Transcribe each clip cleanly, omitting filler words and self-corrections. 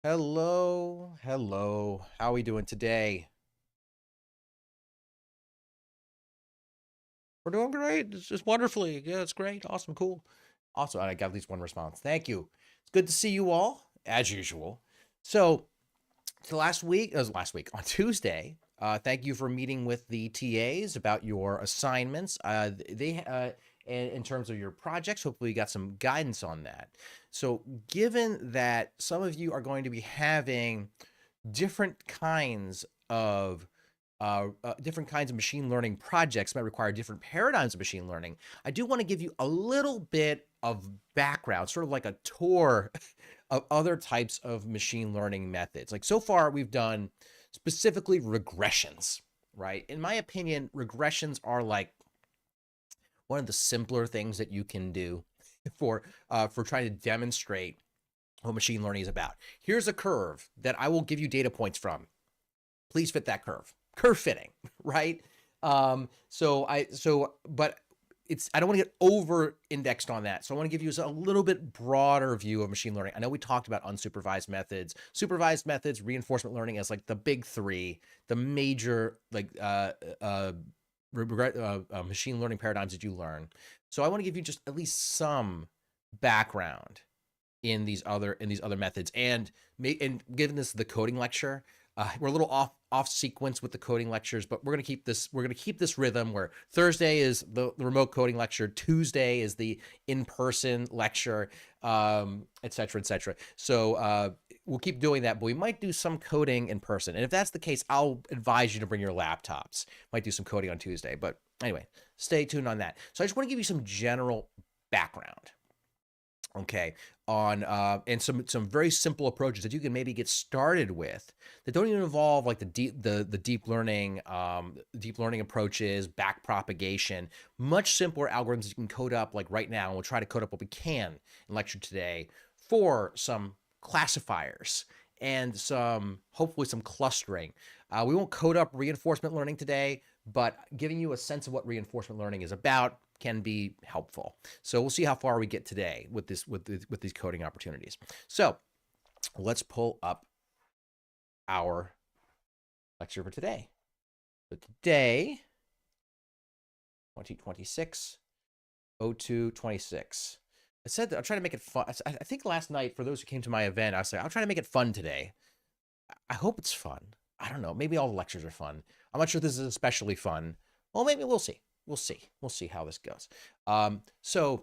Hello, hello. How are we doing today? We're doing great. It's just wonderfully. Yeah, it's great. Awesome, cool. Awesome. I got at least one response. Thank you. It's good to see you all, as usual. So, last week on Tuesday. Thank you for meeting with the TAs about your assignments. In terms of your projects, hopefully you got some guidance on that. So, given that some of you are going to be having different kinds of different kinds of machine learning projects might require different paradigms of machine learning. I do want to give you a little bit of background, sort of like a tour of other types of machine learning methods. Like so far, we've done specifically regressions, right? In my opinion, regressions are like one of the simpler things that you can do for trying to demonstrate what machine learning is about. Here's a curve that I will give you data points from. Please fit that curve fitting, right? But I don't want to get over indexed on that. So I want to give you a little bit broader view of machine learning. I know we talked about unsupervised methods, supervised methods, reinforcement learning as like the big three, the major machine learning paradigms that you learn. So I want to give you just at least some background in these other methods, and given this the coding lecture, we're a little off sequence with the coding lectures, but we're gonna keep this rhythm where Thursday is the remote coding lecture, Tuesday is the in-person lecture, et cetera, et cetera. So we'll keep doing that, but we might do some coding in person, and if that's the case, I'll advise you to bring your laptops. Might do some coding on Tuesday, but anyway, stay tuned on that. So I just want to give you some general background, okay, on and some very simple approaches that you can maybe get started with that don't even involve like the deep learning approaches, back propagation. Much simpler algorithms you can code up like right now, and we'll try to code up what we can in lecture today for some classifiers and hopefully some clustering. We won't code up reinforcement learning today, but giving you a sense of what reinforcement learning is about can be helpful. So we'll see how far we get today with these coding opportunities. So let's pull up our lecture for today. So today, 2026, 0226. I said that I'll try to make it fun. I think last night, for those who came to my event, I said, I'll try to make it fun today. I hope it's fun. I don't know. Maybe all the lectures are fun. I'm not sure this is especially fun. Well, maybe we'll see. We'll see. We'll see how this goes. So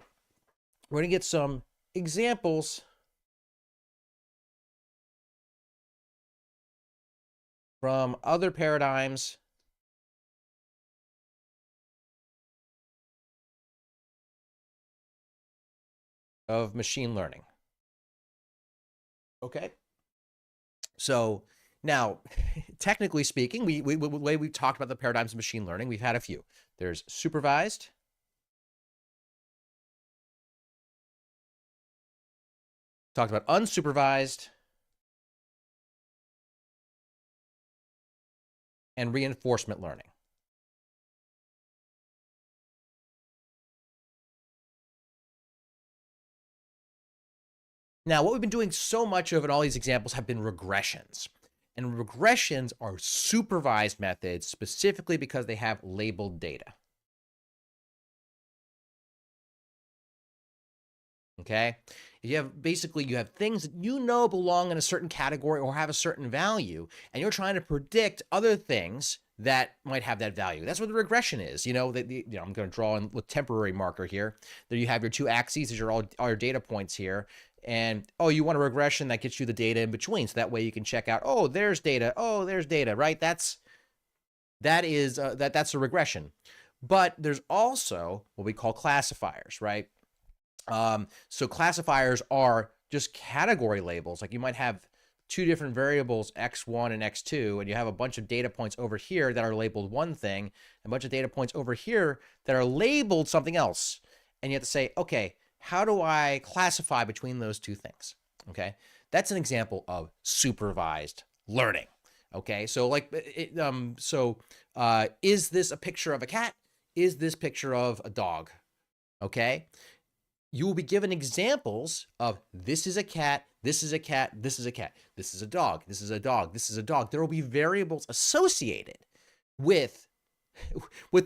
we're going to get some examples from other paradigms of machine learning. Okay. So now, technically speaking, the way we've talked about the paradigms of machine learning, we've had a few. There's supervised, talked about unsupervised, and reinforcement learning. Now, what we've been doing so much of in all these examples have been regressions. And regressions are supervised methods specifically because they have labeled data. Okay? You have things that you know belong in a certain category or have a certain value, and you're trying to predict other things that might have that value. That's what the regression is. I'm going to draw in with temporary marker here. There you have your two axes. These are all your data points here. And you want a regression that gets you the data in between, so that way you can check out, there's data, there's data, right? That's a regression. But there's also what we call classifiers, right? So classifiers are just category labels. Like you might have two different variables, x1 and x2, and you have a bunch of data points over here that are labeled one thing, and a bunch of data points over here that are labeled something else. And you have to say, okay, how do I classify between those two things? Okay, that's an example of supervised learning. Okay, so is this a picture of a cat? Is this picture of a dog? Okay, you will be given examples of this is a cat, this is a cat, this is a cat, this is a dog, this is a dog, this is a dog. There will be variables associated with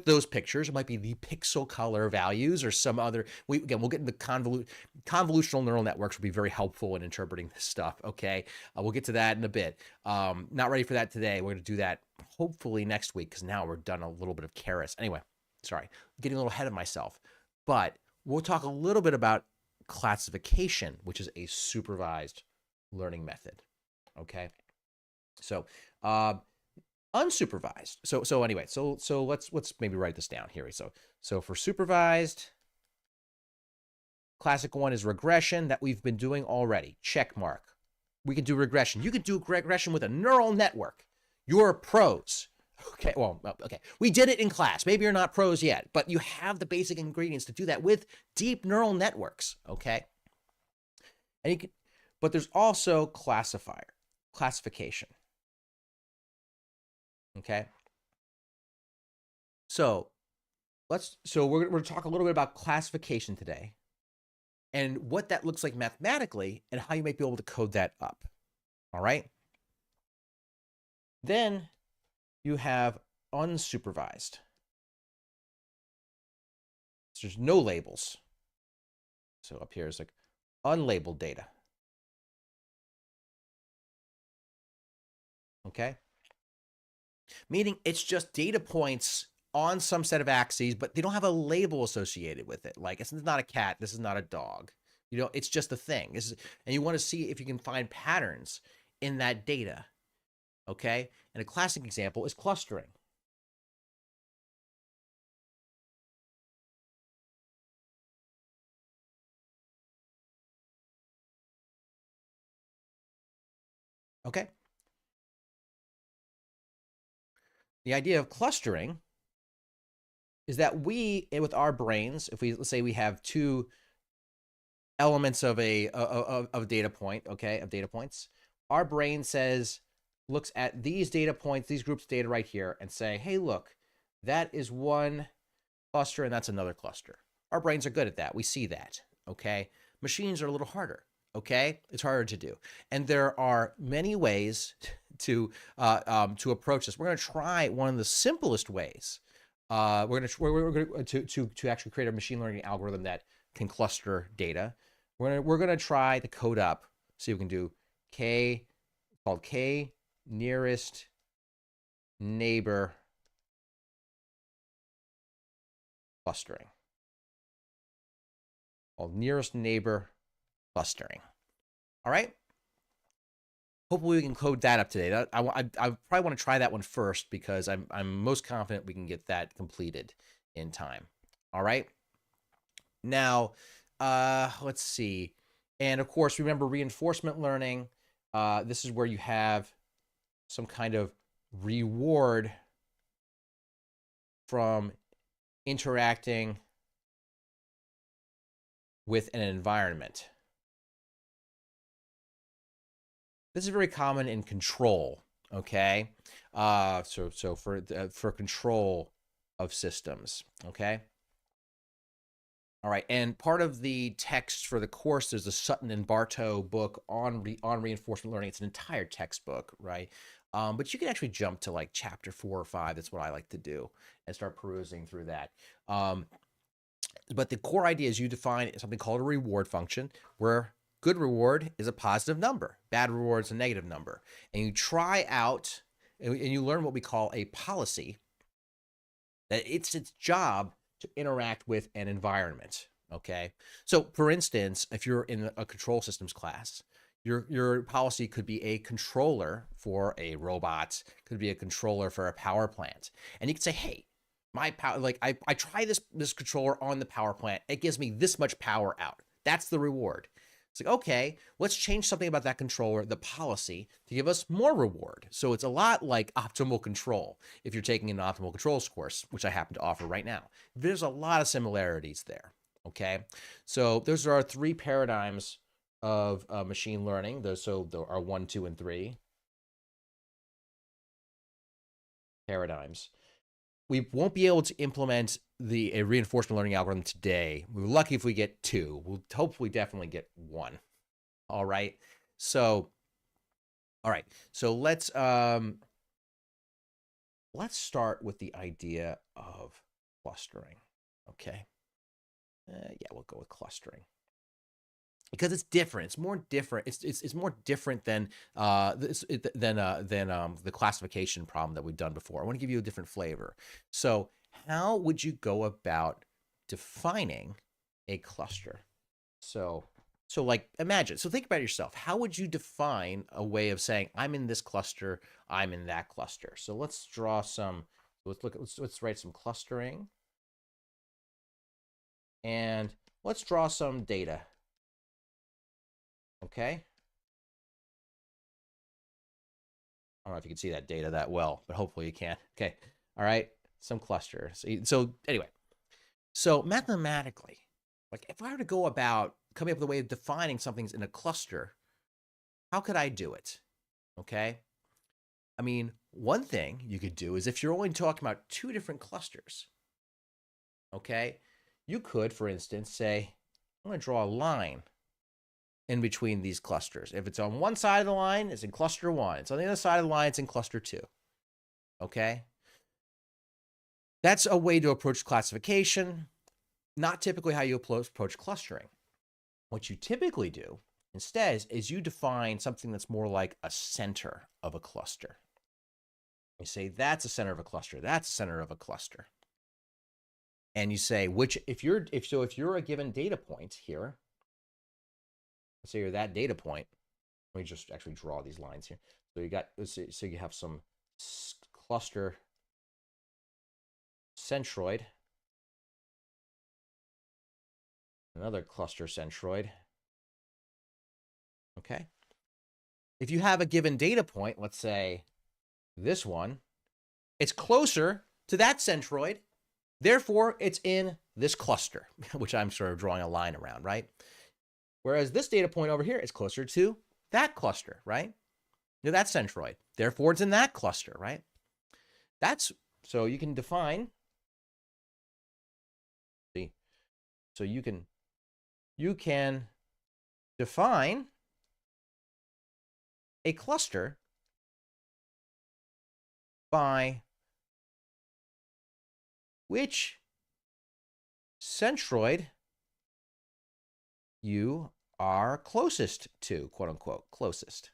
those pictures. It might be the pixel color values or some other. We'll get into convolutional neural networks will be very helpful in interpreting this stuff. Okay, we'll get to that in a bit. Not ready for that today. We're going to do that hopefully next week because now we're done a little bit of Keras. Anyway, sorry, getting a little ahead of myself, but we'll talk a little bit about classification, which is a supervised learning method. Okay, so unsupervised. So anyway, so let's maybe write this down here. So for supervised, classic one is regression that we've been doing already. Check mark. We can do regression. You can do regression with a neural network. You're pros. Okay, well, okay. We did it in class. Maybe you're not pros yet, but you have the basic ingredients to do that with deep neural networks, okay? And you can, but there's also classification. Okay. So we're going to talk a little bit about classification today and what that looks like mathematically and how you might be able to code that up. All right. Then you have unsupervised. So there's no labels. So up here is like unlabeled data. Okay. Meaning it's just data points on some set of axes, but they don't have a label associated with it. Like, it's not a cat. This is not a dog. You know, it's just a thing. And you want to see if you can find patterns in that data. Okay. And a classic example is clustering. Okay. The idea of clustering is that we, with our brains, if we, let's say we have two elements of a data point, okay, of data points, our brain looks at these data points, these groups of data right here, and say, hey, look, that is one cluster and that's another cluster. Our brains are good at that. We see that, okay? Machines are a little harder, okay? It's harder to do. And there are many ways to approach this. We're going to try one of the simplest ways. We're going to actually create a machine learning algorithm that can cluster data. We're going to try to code up, see if we can do K nearest neighbor clustering. Called nearest neighbor clustering. All right. Hopefully we can code that up today. I probably want to try that one first because I'm most confident we can get that completed in time. All right. Now, let's see. And of course, remember reinforcement learning. This is where you have some kind of reward from interacting with an environment. This is very common in control, okay? So for control of systems, okay? All right, and part of the text for the course is the Sutton and Bartow book on reinforcement learning. It's an entire textbook, right? But you can actually jump to like chapter 4 or 5. That's what I like to do and start perusing through that. But the core idea is you define something called a reward function, where good reward is a positive number, bad reward is a negative number. And you try out, and you learn what we call a policy, that it's its job to interact with an environment, okay? So for instance, if you're in a control systems class, your policy could be a controller for a robot, could be a controller for a power plant. And you could say, hey, my power, like I try this controller on the power plant, it gives me this much power out. That's the reward. It's like, okay, let's change something about that controller, the policy, to give us more reward. So it's a lot like optimal control if you're taking an optimal controls course, which I happen to offer right now. There's a lot of similarities there, okay? So those are our three paradigms of machine learning. There are 1, 2, and 3 paradigms. we won't be able to implement a reinforcement learning algorithm today. We're lucky if we get 2. We'll hopefully definitely get 1. All right. So, all right. So let's start with the idea of clustering. Okay. Yeah, we'll go with clustering because it's different. It's more different. It's more different than the classification problem that we've done before. I want to give you a different flavor. So, how would you go about defining a cluster? So like imagine. So think about yourself. How would you define a way of saying I'm in this cluster, I'm in that cluster? So let's draw some. Let's write some clustering, and let's draw some data. Okay. I don't know if you can see that data that well, but hopefully you can. Okay. All right. Some cluster. So anyway, so mathematically, like if I were to go about coming up with a way of defining something's in a cluster, how could I do it? Okay. I mean, one thing you could do is if you're only talking about 2 different clusters, okay, you could, for instance, say, I'm going to draw a line in between these clusters. If it's on one side of the line, it's in cluster 1. It's on the other side of the line, it's in cluster 2. Okay? That's a way to approach classification, not typically how you approach clustering. What you typically do instead is you define something that's more like a center of a cluster. You say that's a center of a cluster, that's a center of a cluster. And you say if you're a given data point here, let's say you're that data point. Let me just actually draw these lines here. So you have some cluster centroid, another cluster centroid. Okay. If you have a given data point, let's say this one, it's closer to that centroid, therefore it's in this cluster, which I'm sort of drawing a line around, right? Whereas this data point over here is closer to that cluster, right? To that centroid. Therefore, it's in that cluster, right? So you can define. See, so you can define a cluster by which centroid you are closest to, quote unquote, closest.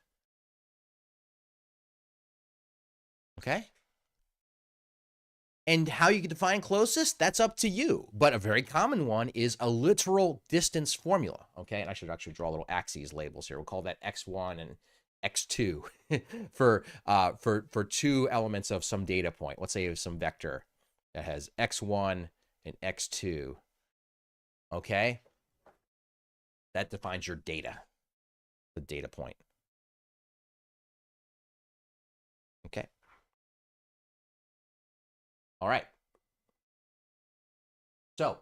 Okay? And how you can define closest, that's up to you. But a very common one is a literal distance formula. Okay? And I should actually draw little axes labels here. We'll call that x1 and x2 for 2 elements of some data point. Let's say you have some vector that has x1 and x2. Okay? That defines your data, the data point. Okay. All right. So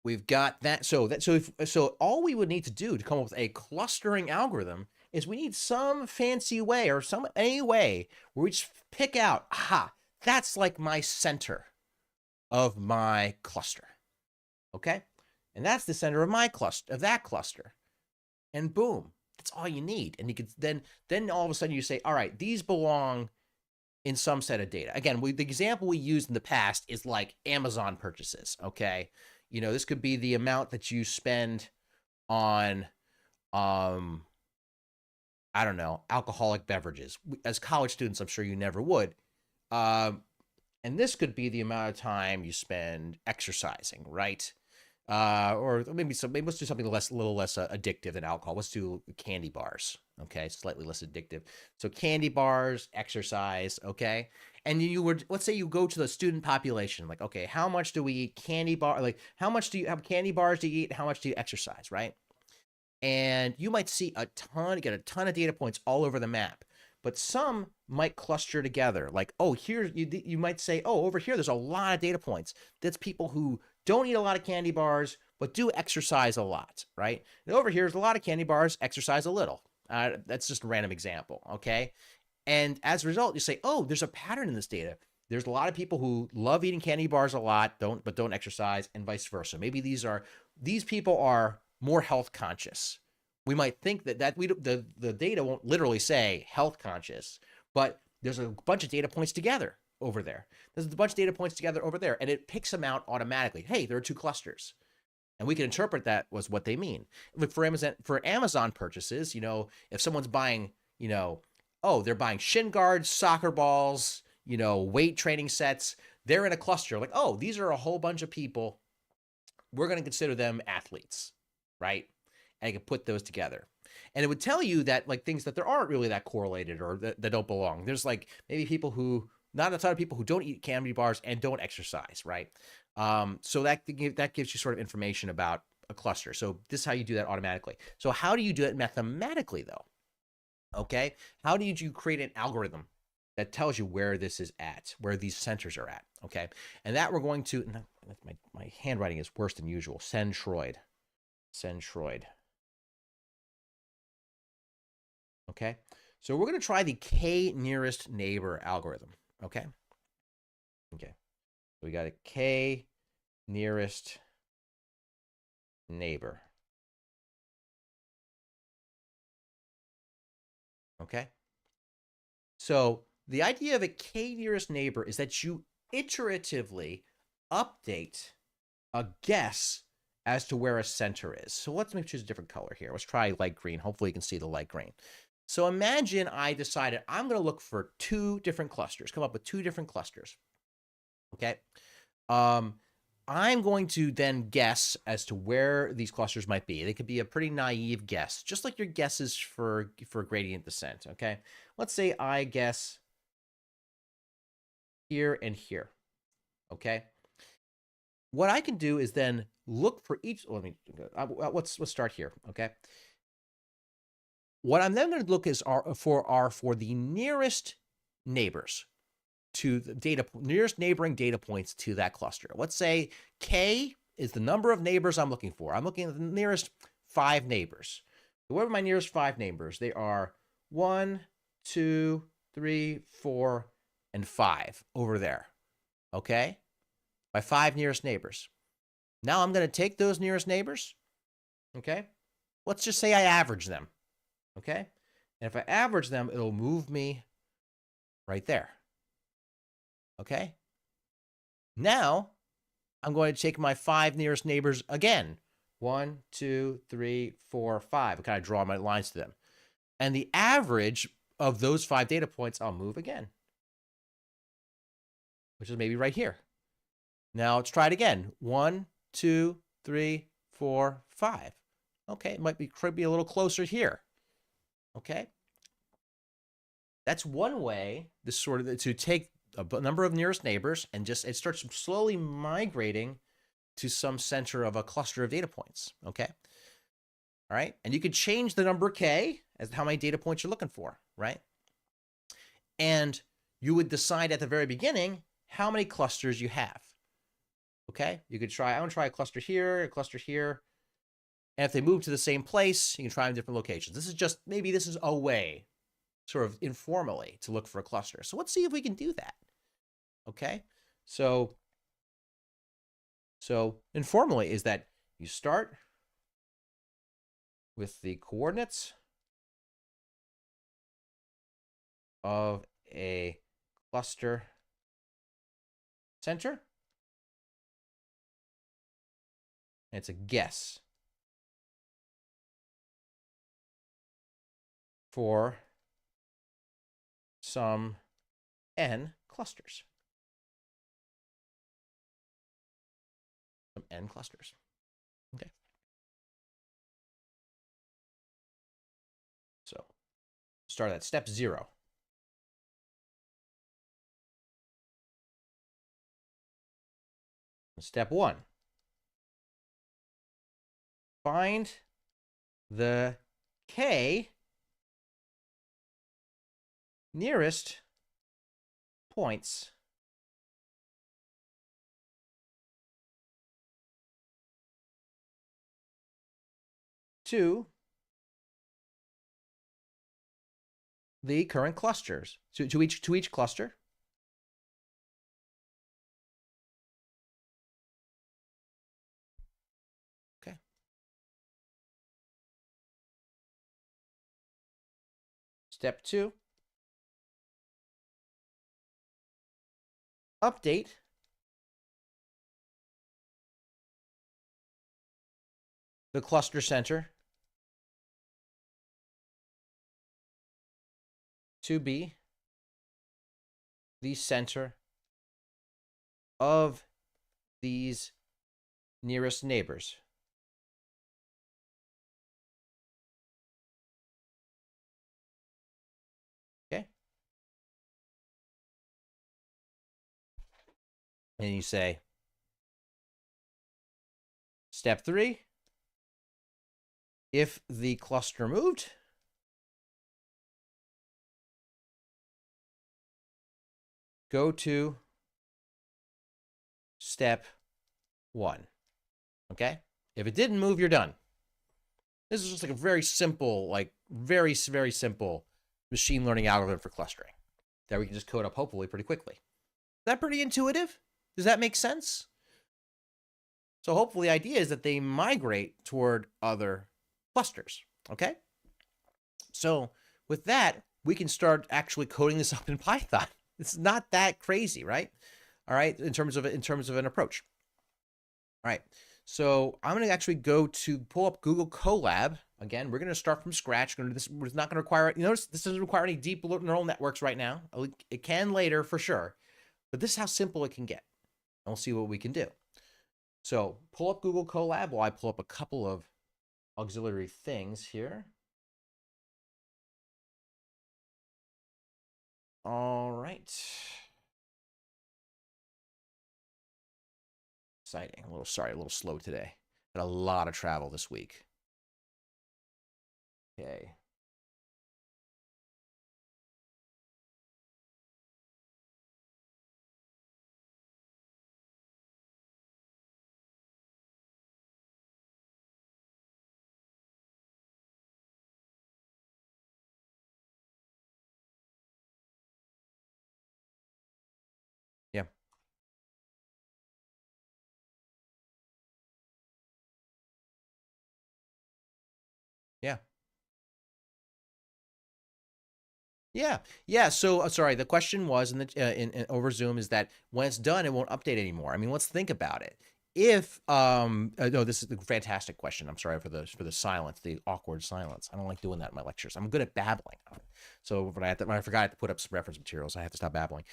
we've got that. So all we would need to do to come up with a clustering algorithm is we need some fancy way or any way where we just pick out, aha, that's like my center of my cluster. Okay? And that's the center of my cluster, of that cluster. And boom, that's all you need. And you could then all of a sudden you say, all right, these belong in some set of data. Again, the example we used in the past is like Amazon purchases, okay? You know, this could be the amount that you spend on, I don't know, alcoholic beverages. As college students, I'm sure you never would. And this could be the amount of time you spend exercising, right? Or maybe let's do something a little less addictive than alcohol. Let's do candy bars. Okay, slightly less addictive. So candy bars, exercise. Okay, and let's say you go to the student population. Like, okay, how much do we eat candy bar? Like, how much do you have candy bars to eat? How much do you exercise? Right, and you might see get a ton of data points all over the map. But some might cluster together. Like, oh, here you might say, oh, over here there's a lot of data points. That's people who don't eat a lot of candy bars, but do exercise a lot, right? And over here is a lot of candy bars, exercise a little. That's just a random example, okay? And as a result, you say, oh, there's a pattern in this data. There's a lot of people who love eating candy bars a lot, don't exercise, and vice versa. Maybe these people are more health conscious. We might think that the data won't literally say health conscious, but there's a bunch of data points together over there. There's a bunch of data points together over there, and it picks them out automatically. Hey, there are two clusters, and we can interpret that as what they mean. Look, for Amazon purchases, if someone's buying, oh, they're buying shin guards, soccer balls, weight training sets. They're in a cluster. Like, oh, these are a whole bunch of people. We're going to consider them athletes, right? And you can put those together. And it would tell you that like things that there aren't really that correlated or that don't belong. There's like maybe people who, not a ton of people who don't eat candy bars and don't exercise, right? So that gives you sort of information about a cluster. So this is how you do that automatically. So how do you do it mathematically though? Okay, how do you create an algorithm that tells you where this is at, where these centers are at? Okay, and that we're going to. My handwriting is worse than usual. Centroid. Okay, so we're going to try the k nearest neighbor algorithm. Okay. We got a k nearest neighbor. Okay. So the idea of a k nearest neighbor is that you iteratively update a guess as to where a center is. So let's maybe choose a different color here. Let's try light green. Hopefully you can see the light green. So imagine I decided I'm going to look for two different clusters, come up with two different clusters. Okay. I'm going to then guess as to where these clusters might be. They could be a pretty naive guess, just like your guesses for gradient descent, okay? Let's say I guess here and here, okay? What I can do is then look for each, let's start here, okay? What I'm then going to look for the nearest neighbors to the nearest neighboring data points to that cluster. Let's say K is the number of neighbors I'm looking for. I'm looking at the nearest 5 neighbors. What are my nearest 5 neighbors? They are 1, 2, 3, 4, and 5 over there. Okay? My 5 nearest neighbors. Now I'm going to take those nearest neighbors. Okay? Let's just say I average them. Okay? And if I average them, it'll move me right there. Okay. Now I'm going to take my 5 nearest neighbors again. 1, 2, 3, 4, 5. I kind of draw my lines to them. And the average of those 5 data points, I'll move again, which is maybe right here. Now let's try it again. 1, 2, 3, 4, 5. Okay, it could be a little closer here. Okay. That's one way to take a number of nearest neighbors and it starts slowly migrating to some center of a cluster of data points. Okay. All right. And you could change the number K as how many data points you're looking for, right? And you would decide at the very beginning how many clusters you have. Okay. You could try, I want to try a cluster here, a cluster here. And if they move to the same place, you can try them in different locations. Maybe this is a way, sort of informally, to look for a cluster. So let's see if we can do that. Okay, so informally is that you start with the coordinates of a cluster center. And it's a guess for some n clusters. Some n clusters. Okay. So start at step 0. Step 1. Find the k nearest points to the current clusters, to each cluster, Step 2, update the cluster center to be the center of these nearest neighbors. Okay? And you say, step 3, if the cluster moved, go to step 1. Okay? If it didn't move, you're done. This is just like a very simple, like very, very simple machine learning algorithm for clustering that we can just code up hopefully pretty quickly. Is that pretty intuitive? Does that make sense? So hopefully the idea is that they migrate toward other clusters, okay? So with that, we can start actually coding this up in Python. It's not that crazy, right? All right, in terms of an approach. All right, so I'm going to actually go to pull up Google Colab. Again, we're going to start from scratch. This is not going to require, you notice this doesn't require any deep neural networks right now. It can later for sure, but this is how simple it can get. And we'll see what we can do. So pull up Google Colab while I pull up a couple of auxiliary things here. All right. Exciting. A little slow today. Had a lot of travel this week. Okay. Yeah. Yeah. Yeah. Yeah. So sorry. The question was in over Zoom is that when it's done, it won't update anymore. I mean, let's think about it. If no, this is a fantastic question. I'm sorry for the silence, the awkward silence. I don't like doing that in my lectures. I'm good at babbling. So when I forgot I had to put up some reference materials, I have to stop babbling.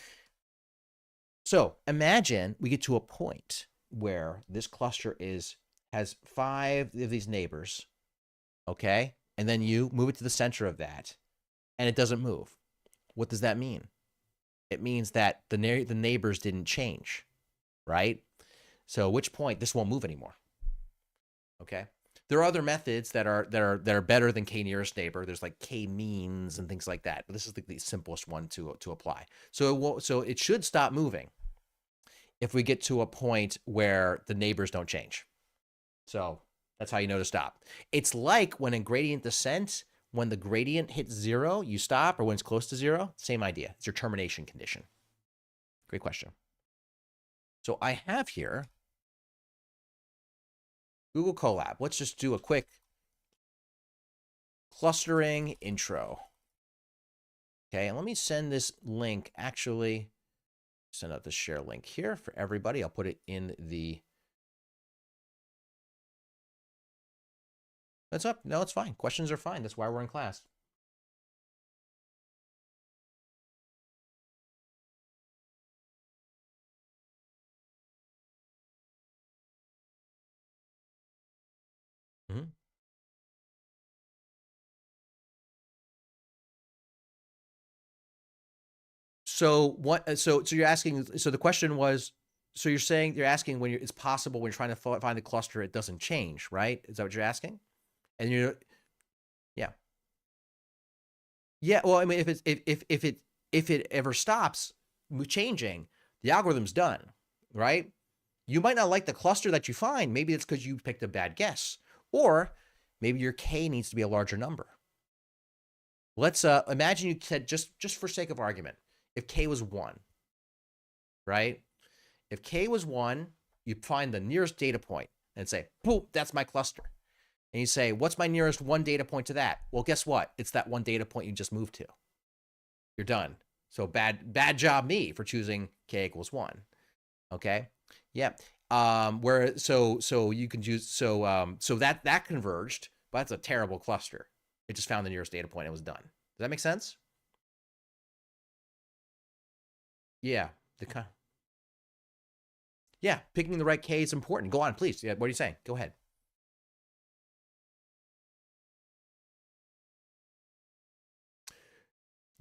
So imagine we get to a point where this cluster has 5 of these neighbors, okay? And then you move it to the center of that, and it doesn't move. What does that mean? It means that the neighbors didn't change, right? So at which point this won't move anymore. Okay. There are other methods that are better than k nearest neighbor. There's like k means and things like that, but this is the simplest one to apply. So it should stop moving if we get to a point where the neighbors don't change. So that's how you know to stop. It's like when in gradient descent, when the gradient hits 0, you stop, or when it's close to 0, same idea. It's your termination condition. Great question. So I have here Google Colab. Let's just do a quick clustering intro. Okay, and let me send this link, actually, send out the share link here for everybody. I'll put it in the... That's up. No, it's fine. Questions are fine. That's why we're in class. Mm-hmm. So what? So you're asking. So the question was. So you're asking when it's possible when you're trying to find the cluster, it doesn't change, right? Is that what you're asking? And yeah, yeah. Well, I mean, if it ever stops changing, the algorithm's done, right? You might not like the cluster that you find. Maybe it's because you picked a bad guess, or maybe your k needs to be a larger number. Let's imagine you said just for sake of argument, if k was 1, right? If k was 1, you find the nearest data point and say, boom, that's my cluster. And you say, what's my nearest one data point to that? Well, guess what? It's that one data point you just moved to. You're done. So bad job me for choosing k equals 1. Okay? Yeah. So you can choose, so that converged, but that's a terrible cluster. It just found the nearest data point and was done. Does that make sense? Yeah. Yeah, picking the right K is important. Go on, please. Yeah, what are you saying? Go ahead.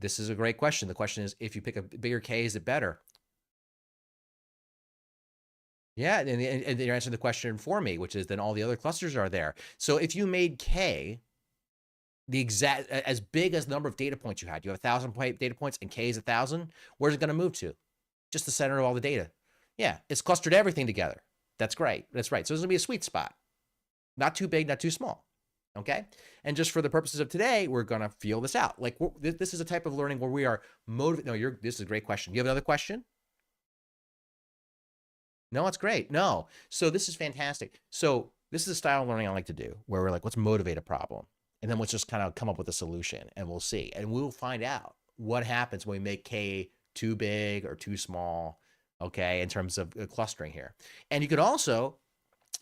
This is a great question. The question is, if you pick a bigger K, is it better? Yeah, and you're answering the question for me, which is then all the other clusters are there. So if you made K the exact as big as the number of data points you had, you have 1,000 data points and K is 1,000, where's it going to move to? Just the center of all the data. Yeah, it's clustered everything together. That's great. That's right. So there's going to be a sweet spot. Not too big, not too small. Okay. And just for the purposes of today, we're going to feel this out. Like this is a type of learning where we are motivated. No, this is a great question. You have another question? No, it's great. No. So this is fantastic. So this is a style of learning I like to do where we're like, let's motivate a problem. And then let's just kind of come up with a solution and we'll see. And we'll find out what happens when we make K too big or too small. Okay. In terms of clustering here. And you could also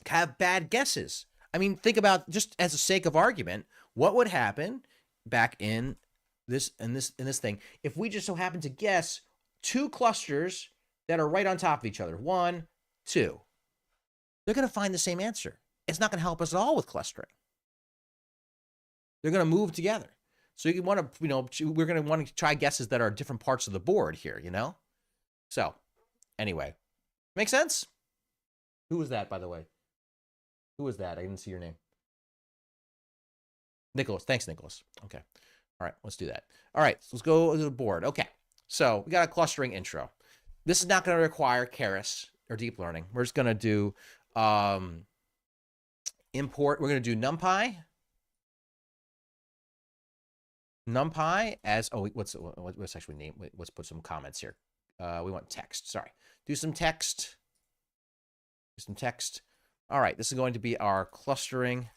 have bad guesses. I mean, think about, just as a sake of argument, what would happen back in this thing if we just so happen to guess two clusters that are right on top of each other, 1, 2. They're going to find the same answer. It's not going to help us at all with clustering. They're going to move together. So you want to, we're going to want to try guesses that are different parts of the board here, So anyway, make sense? Who was that, by the way? Who was that? I didn't see your name. Nicholas. Thanks, Nicholas. Okay. All right, let's do that. All right, so let's go to the board. Okay, so we got a clustering intro. This is not going to require Keras or deep learning. We're just going to do import. We're going to do NumPy. NumPy as, what's actually name? Let's put some comments here. We want text. Sorry. Do some text. Do some text. All right, this is going to be our clustering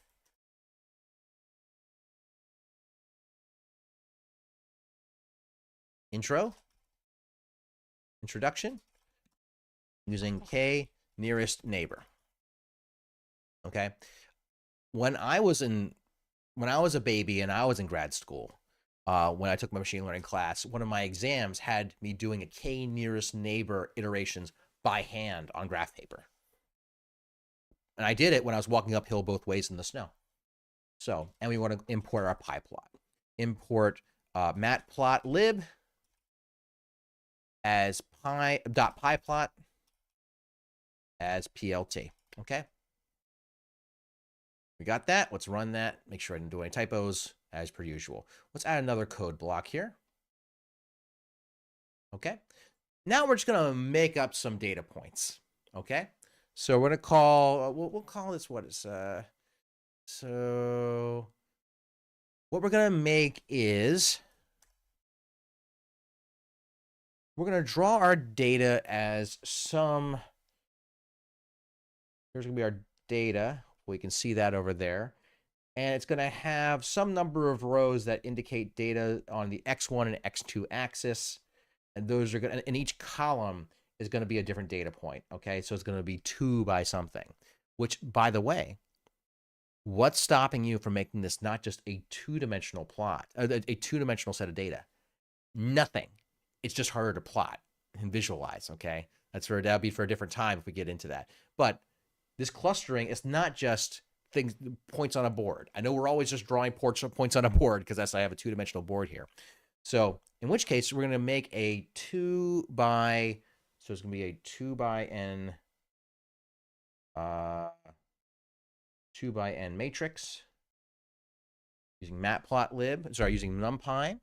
introduction using K nearest neighbor. Okay. When I was a baby and I was in grad school, when I took my machine learning class, one of my exams had me doing a K nearest neighbor iterations by hand on graph paper. And I did it when I was walking uphill both ways in the snow. So, and we want to import our pyplot. Import matplotlib as pyplot as plt. Okay. We got that. Let's run that. Make sure I didn't do any typos as per usual. Let's add another code block here. Okay. Now we're just going to make up some data points. Okay. So we're going to call, we'll call this, what is, so what we're going to make is, we're going to draw our data as some, here's going to be our data. We can see that over there. And it's going to have some number of rows that indicate data on the X1 and X2 axis. And those are going to, and each column is going to be a different data point. Okay. So it's going to be 2 by something, which, by the way, what's stopping you from making this not just a two-dimensional plot, a two-dimensional set of data? Nothing. It's just harder to plot and visualize. Okay. That'll be for a different time if we get into that. But this clustering is not just points on a board. I know we're always just drawing points on a board because I have a two-dimensional board here. So in which case we're going to make a 2 by, so it's going to be a 2 by n 2 by n matrix using matplotlib. Sorry, using NumPy.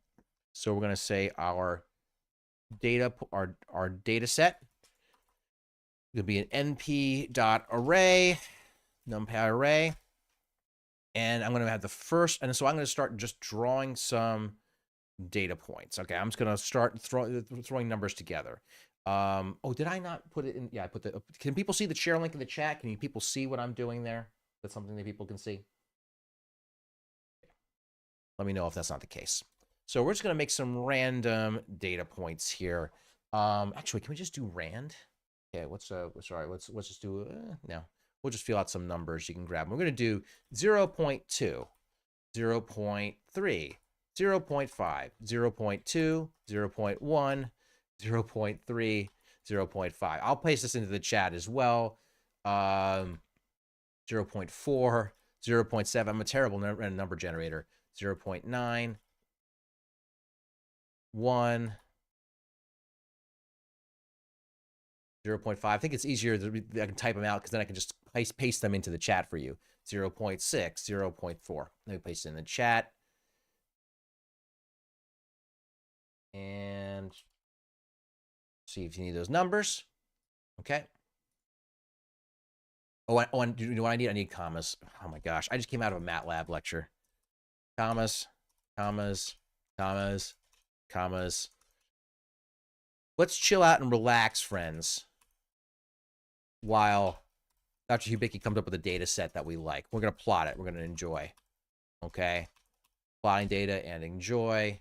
So we're going to say our data, our data set will be an np.array, NumPy array. And I'm going to have the first, and so I'm going to start just drawing some data points. Okay, I'm just going to start throwing numbers together. Oh, did I not put it in? Yeah, I put can people see the share link in the chat? Can people see what I'm doing there? That's something that people can see. Let me know if that's not the case. So we're just going to make some random data points here. Actually, can we just do rand? Okay, sorry, let's just do, no. We'll just fill out some numbers you can grab. We're going to do 0.2, 0.3, 0.5, 0.2, 0.1, 0.3, 0.5. I'll paste this into the chat as well. 0.4, 0.7. I'm a terrible number generator. 0.9, 1, 0.5. I think it's easier I can type them out because then I can just paste them into the chat for you. 0.6, 0.4. Let me paste it in the chat. And see if you need those numbers. Okay. Oh, do you know what I need? I need commas. Oh my gosh. I just came out of a MATLAB lecture. Commas, commas, commas, commas. Let's chill out and relax, friends, while Dr. Hubicki comes up with a data set that we like. We're going to plot it. We're going to enjoy. Okay. Plotting data and enjoy.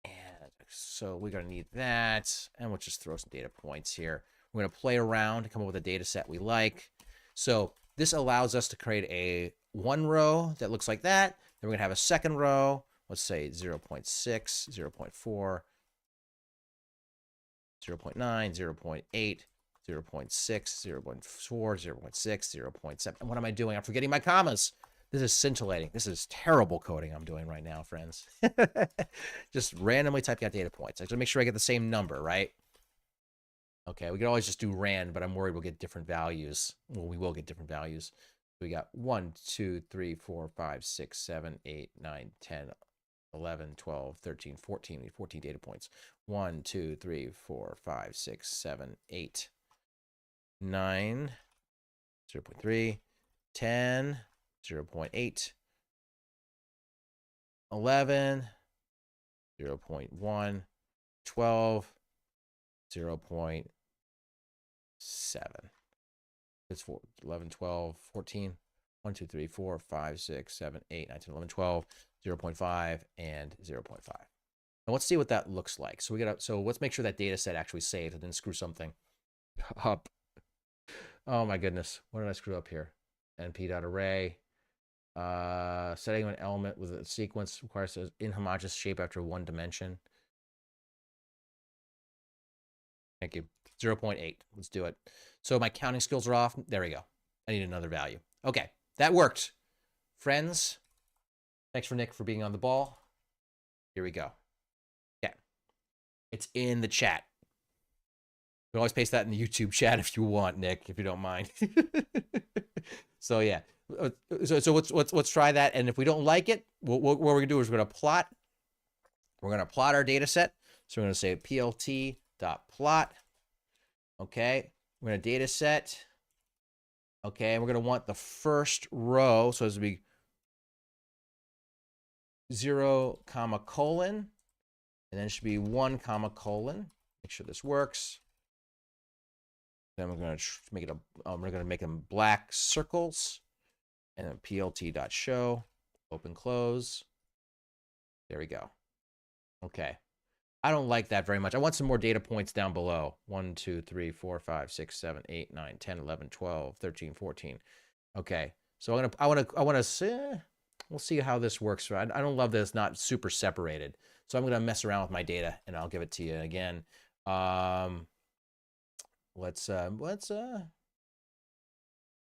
And so we're going to need that. And we'll just throw some data points here. We're going to play around to come up with a data set we like. So this allows us to create a one row that looks like that. Then we're going to have a second row. Let's say 0.6, 0.4, 0.9, 0.8, 0.6, 0.4, 0.6, 0.7. And what am I doing? I'm forgetting my commas. This is scintillating. This is terrible coding I'm doing right now, friends. Just randomly typing out data points. I have to make sure I get the same number, right? Okay, we can always just do rand, but I'm worried we'll get different values. Well, we will get different values. We got 1, 2, 3, 4, 5, 6, 7, 8, 9, 10, 11, 12, 13, 14. We need 14 data points. 1, 2, 3, 4, 5, 6, 7, 8, 9, 0.3, 10, 0.8, 11, 0.1, 12, 0.7. It's 4, 11, 12, 14. 1, 2, 3, 4, 5, 6, 7, 8, 9, 10, 11, 12, 0.5, and 0.5. And let's see what that looks like. So let's make sure that data set actually saved. I didn't screw something up. Oh my goodness. What did I screw up here? np.array. Setting an element with a sequence requires an inhomogeneous shape after one dimension. Thank you. 0.8. Let's do it. So my counting skills are off. There we go. I need another value. Okay, that worked. Friends, thanks for Nick for being on the ball. Here we go. Okay. It's in the chat. You can always paste that in the YouTube chat if you want, Nick, if you don't mind. So yeah. So let's try that. And if we don't like it, what we're gonna do is we're gonna plot. We're gonna plot our data set. So we're gonna say plt.plot. Okay. We're gonna data set. Okay, and we're gonna want the first row. So this would be 0, colon, and then it should be 1, colon. Make sure this works. Then we're gonna make it we're gonna make them black circles, and then plt.show, open close. There we go. Okay. I don't like that very much. I want some more data points down below. 1, 2, 3, 4, 5, 6, 7, 8, 9, 10, 11, 12, 13, 14. Okay. So I want to see, we'll see how this works. I don't love that it's not super separated. So I'm going to mess around with my data and I'll give it to you again. Let's you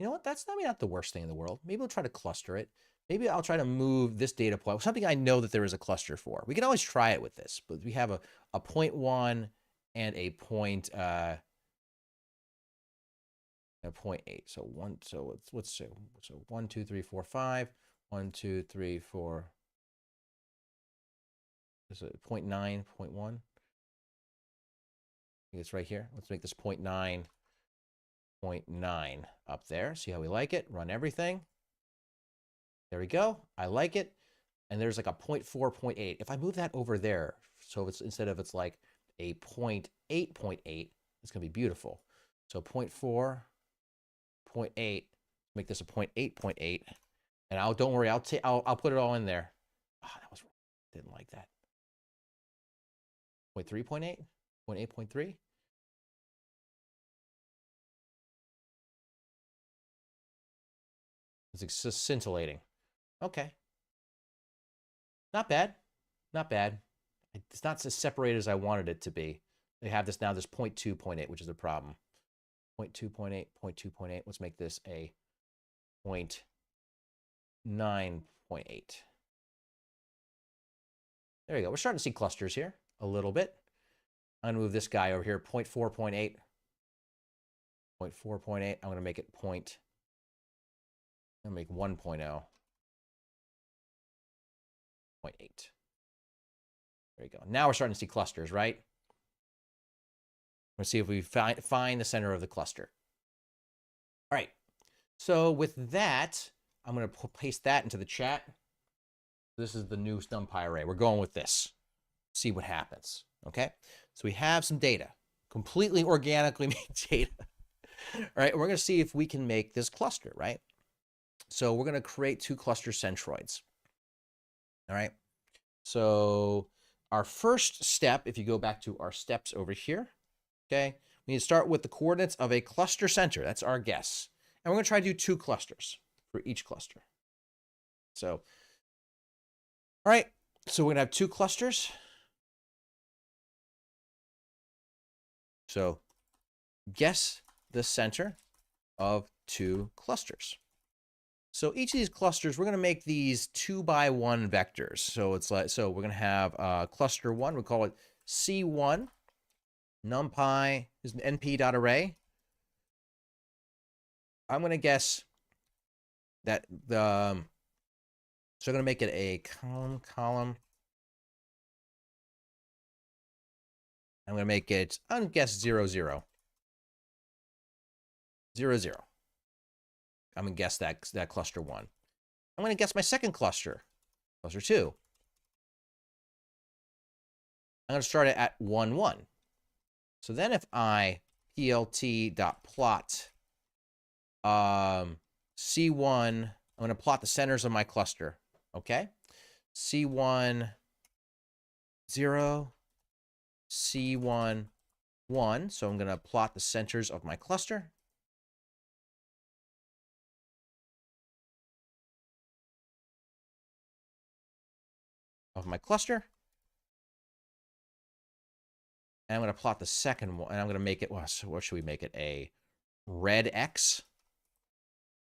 know what? That's not the worst thing in the world. Maybe we'll try to cluster it. Maybe I'll try to move this data point, something I know that there is a cluster for. We can always try it with this, but we have a 0.1 and a 0.8. So let's say 1, 2, 3, 4, 5. 1, 2, 3, 4. Is it 0.9, 0.1? I think it's right here. Let's make this 0.9, 0.9 up there. See how we like it? Run everything. There we go. I like it. And there's like a 0.4, 0.8. If I move that over there, so it's instead of it's like a 0.8, 0.8, it's going to be beautiful. So 0.4, 0.8, make this a 0.8, 0.8. And don't worry, I'll put it all in there. Oh, that was Didn't like that. 0.3, 0.8, 0.8, 0.3. It's just scintillating. Okay. Not bad. Not bad. It's not as separated as I wanted it to be. They have this now, this 0.2, 0.8, which is the problem. 0.2, 0.8, 0.2, 0.8. Let's make this a 0.9, 0.8. There you go. We're starting to see clusters here a little bit. I'm going to move this guy over here, 0.4, 0.8. 0.4, 0.8. I'm going to make it I'm going to make 1.0, 0.8. There you go. Now we're starting to see clusters, right? Let's see if we find the center of the cluster. All right. So with that, I'm going to paste that into the chat. This is the new NumPy array. We're going with this. See what happens. Okay. So we have some data, completely organically made data. All right. We're going to see if we can make this cluster, right? So we're going to create 2 cluster centroids. All right. So our first step, if you go back to our steps over here, okay, we need to start with the coordinates of a cluster center. That's our guess. And we're going to try to do 2 clusters for each cluster. So, all right. So we're going to have 2 clusters. So guess the center of 2 clusters. So each of these clusters, we're going to make these 2x1 vectors. So it's like, so we're going to have cluster 1. We'll call it C1. NumPy is an np.array. I'm going to guess that the, so I'm going to make it a column. I'm going to make it, I'm going to guess 0, 0. 0, 0. I'm going to guess that cluster 1. I'm going to guess my second cluster, cluster 2. I'm going to start it at 1, 1. So then if I plt.plot C1, I'm going to plot the centers of my cluster. Okay. C1, 0, C1, 1. So I'm going to plot the centers of my cluster. And I'm going to plot the second one. And I'm going to make it, well, so what should we make it? A red X.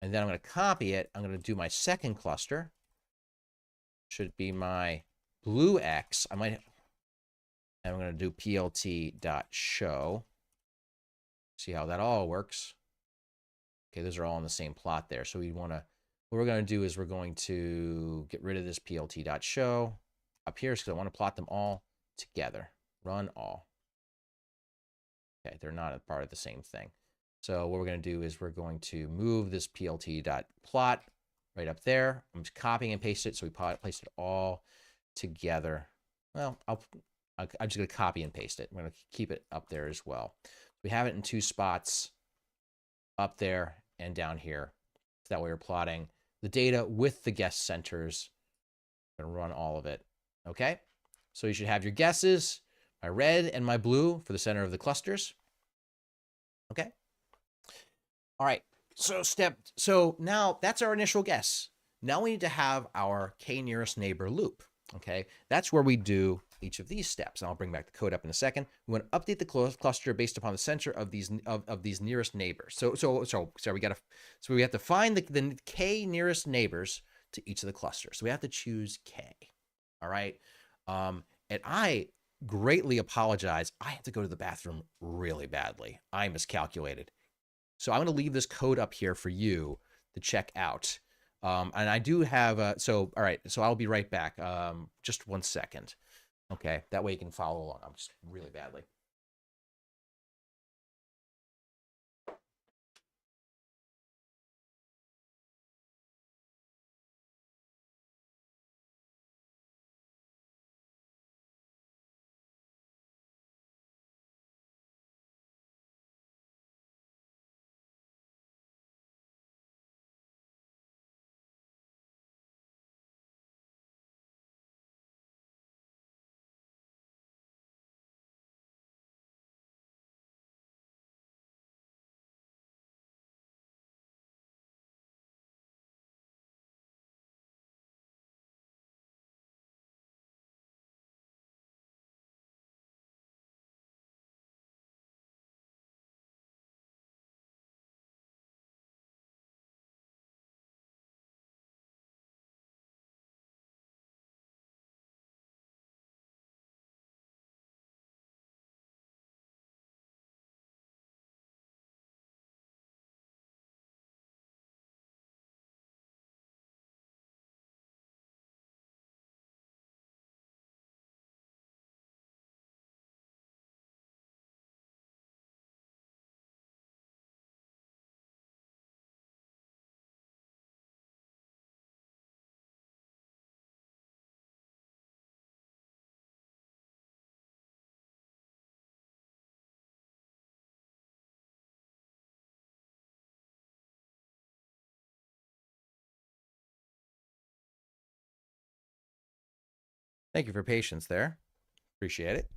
And then I'm going to copy it. I'm going to do my second cluster. Should be my blue X. And I'm going to do plt.show. See how that all works. Okay, those are all on the same plot there. So what we're going to do is we're going to get rid of this plt.show up here because I want to plot them all together. Run all. Okay, they're not a part of the same thing. So what we're going to do is we're going to move this plt.plot right up there. I'm just copying and paste it. So we place it all together. Well, I'm just going to copy and paste it. I'm going to keep it up there as well. We have it in 2 spots, up there and down here. So that way we're plotting the data with the guess centers. I'm going to run all of it. Okay. So you should have your guesses, my red and my blue for the center of the clusters. Okay. All right. So now that's our initial guess. Now we need to have our k nearest neighbor loop. Okay. That's where we do each of these steps. And I'll bring back the code up in a second. We want to update the cluster based upon the center of these nearest neighbors. So we have to find the k nearest neighbors to each of the clusters. So we have to choose k. All right. And I greatly apologize. I had to go to the bathroom really badly. I miscalculated. So I'm going to leave this code up here for you to check out. And I do have all right. So I'll be right back. Just 1 second. Okay. That way you can follow along. I'm just really badly. Thank you for patience there. Appreciate it.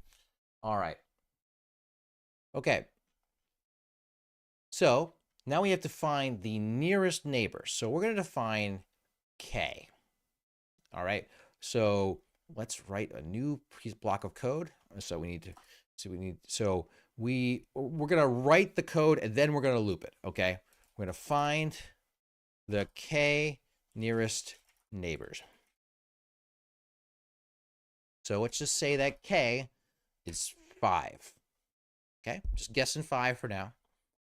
All right. Okay. So now we have to find the nearest neighbor. So we're going to define K. All right. So let's write a new block of code. So we need to, we're going to write the code and then we're going to loop it. Okay. We're going to find the K nearest neighbors. So let's just say that K is 5. Okay. Just guessing 5 for now.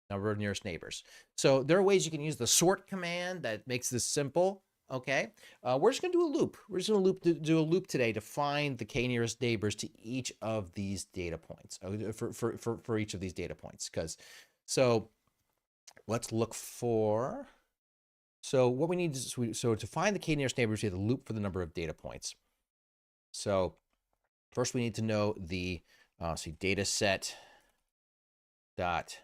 Number of nearest neighbors. So there are ways you can use the sort command that makes this simple. Okay, we're just gonna do a loop. We're just gonna do a loop today to find the K nearest neighbors to each of these data points for each of these data points. So let's look for. So what we need is so to find the K nearest neighbors, we have to loop for the number of data points. So first we need to know the data set dot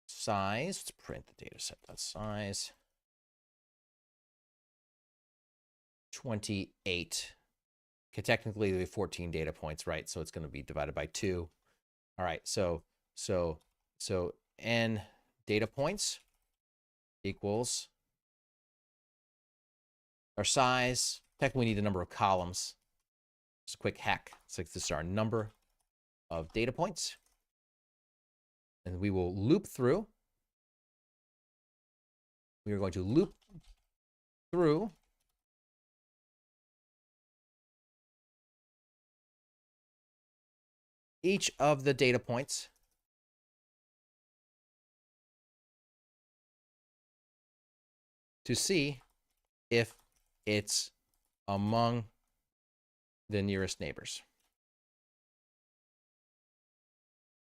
size. Let's print the data set dot size. 28. Okay, technically we have 14 data points, right? So it's going to be divided by 2. All right, so n data points equals our size. Technically we need a number of columns. Just a quick hack. So this is our number of data points. And we will loop through. We are going to loop through each of the data points to see if it's among the nearest neighbors.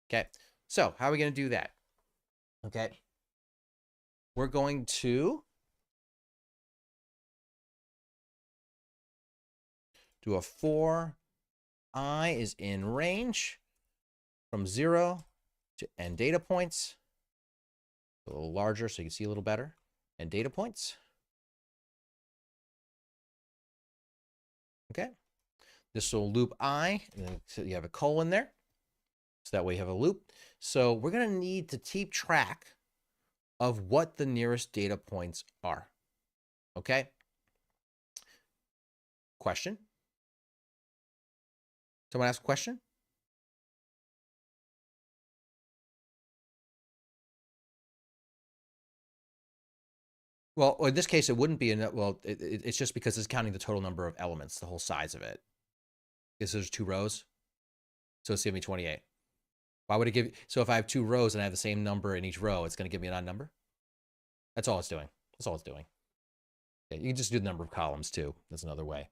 Okay, so how are we going to do that? Okay, we're going to do a for I is in range from 0 to n data points. A little larger so you can see a little better. And data points. Okay. This will loop I, and so you have a colon there. So that way you have a loop. So we're going to need to keep track of what the nearest data points are. Okay. Question? Someone ask a question? Well, in this case, it wouldn't be it's just because it's counting the total number of elements, the whole size of it. Because there's 2 rows. So it's giving me 28. Why would it give? So if I have 2 rows and I have the same number in each row, it's going to give me an odd number. That's all it's doing. That's all it's doing. Yeah, you can just do the number of columns too. That's another way.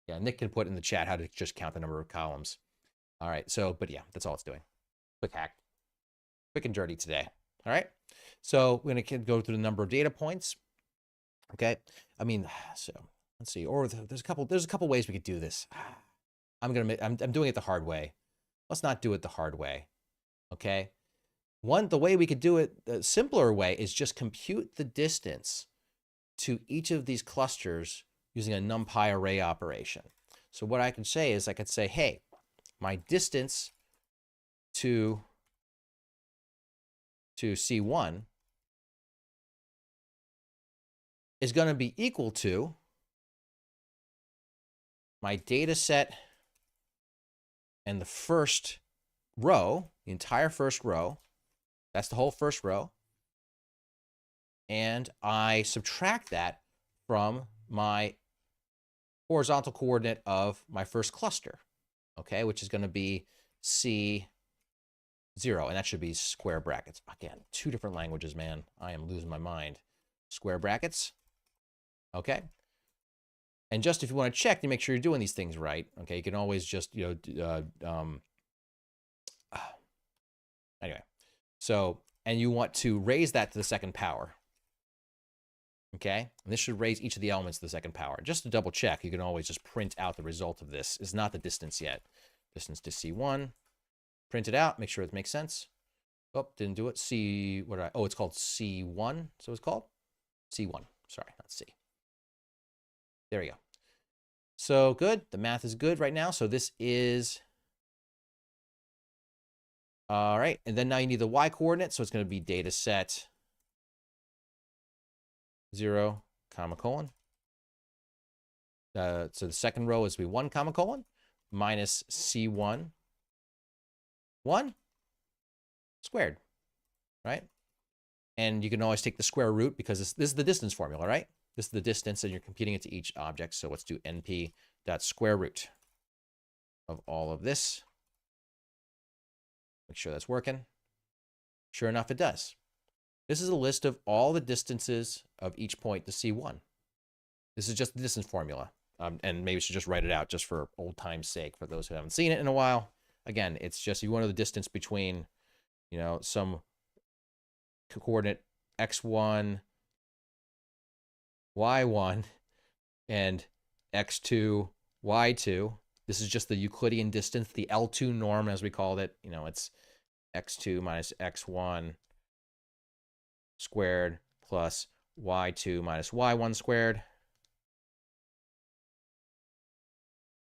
Yeah, Nick can put in the chat how to just count the number of columns. All right. So, but yeah, that's all it's doing. Quick hack. Quick and dirty today. All right. So we're going to go through the number of data points. Okay. I mean, so let's see. Or there's a couple ways we could do this. I'm doing it the hard way. Let's not do it the hard way. Okay. The way we could do it, the simpler way, is just compute the distance to each of these clusters using a NumPy array operation. So what I can say is I could say, hey, my distance to C1 is going to be equal to my data set and the first row, the entire first row. That's the whole first row. And I subtract that from my horizontal coordinate of my first cluster, okay, which is going to be C0. And that should be square brackets. Again, 2 different languages, man. I am losing my mind. Square brackets. Okay. And just if you want to check to make sure you're doing these things right, okay, you can always just, anyway. So, and you want to raise that to the second power. Okay, and this should raise each of the elements to the second power. Just to double check, you can always just print out the result of this. It's not the distance yet. Distance to C1. Print it out, make sure it makes sense. Oh, didn't do it. It's called C1. So it's called C1. Sorry, not C. There we go. So good. The math is good right now. So this is, all right. And then now you need the y coordinate. So it's going to be data set 0, comma, colon. So the second row is be 1, comma, colon, minus C1, 1 squared, right? And you can always take the square root because this is the distance formula, right? This is the distance and you're computing it to each object. So let's do NP dot square root of all of this. Make sure that's working. Sure enough, it does. This is a list of all the distances of each point to C1. This is just the distance formula. And maybe we should just write it out just for old time's sake for those who haven't seen it in a while. Again, it's just you want to know the distance between, some coordinate x1, y1, and x2, y2. This is just the Euclidean distance, the L2 norm, as we called it. It's x2 minus x1 squared plus y2 minus y1 squared.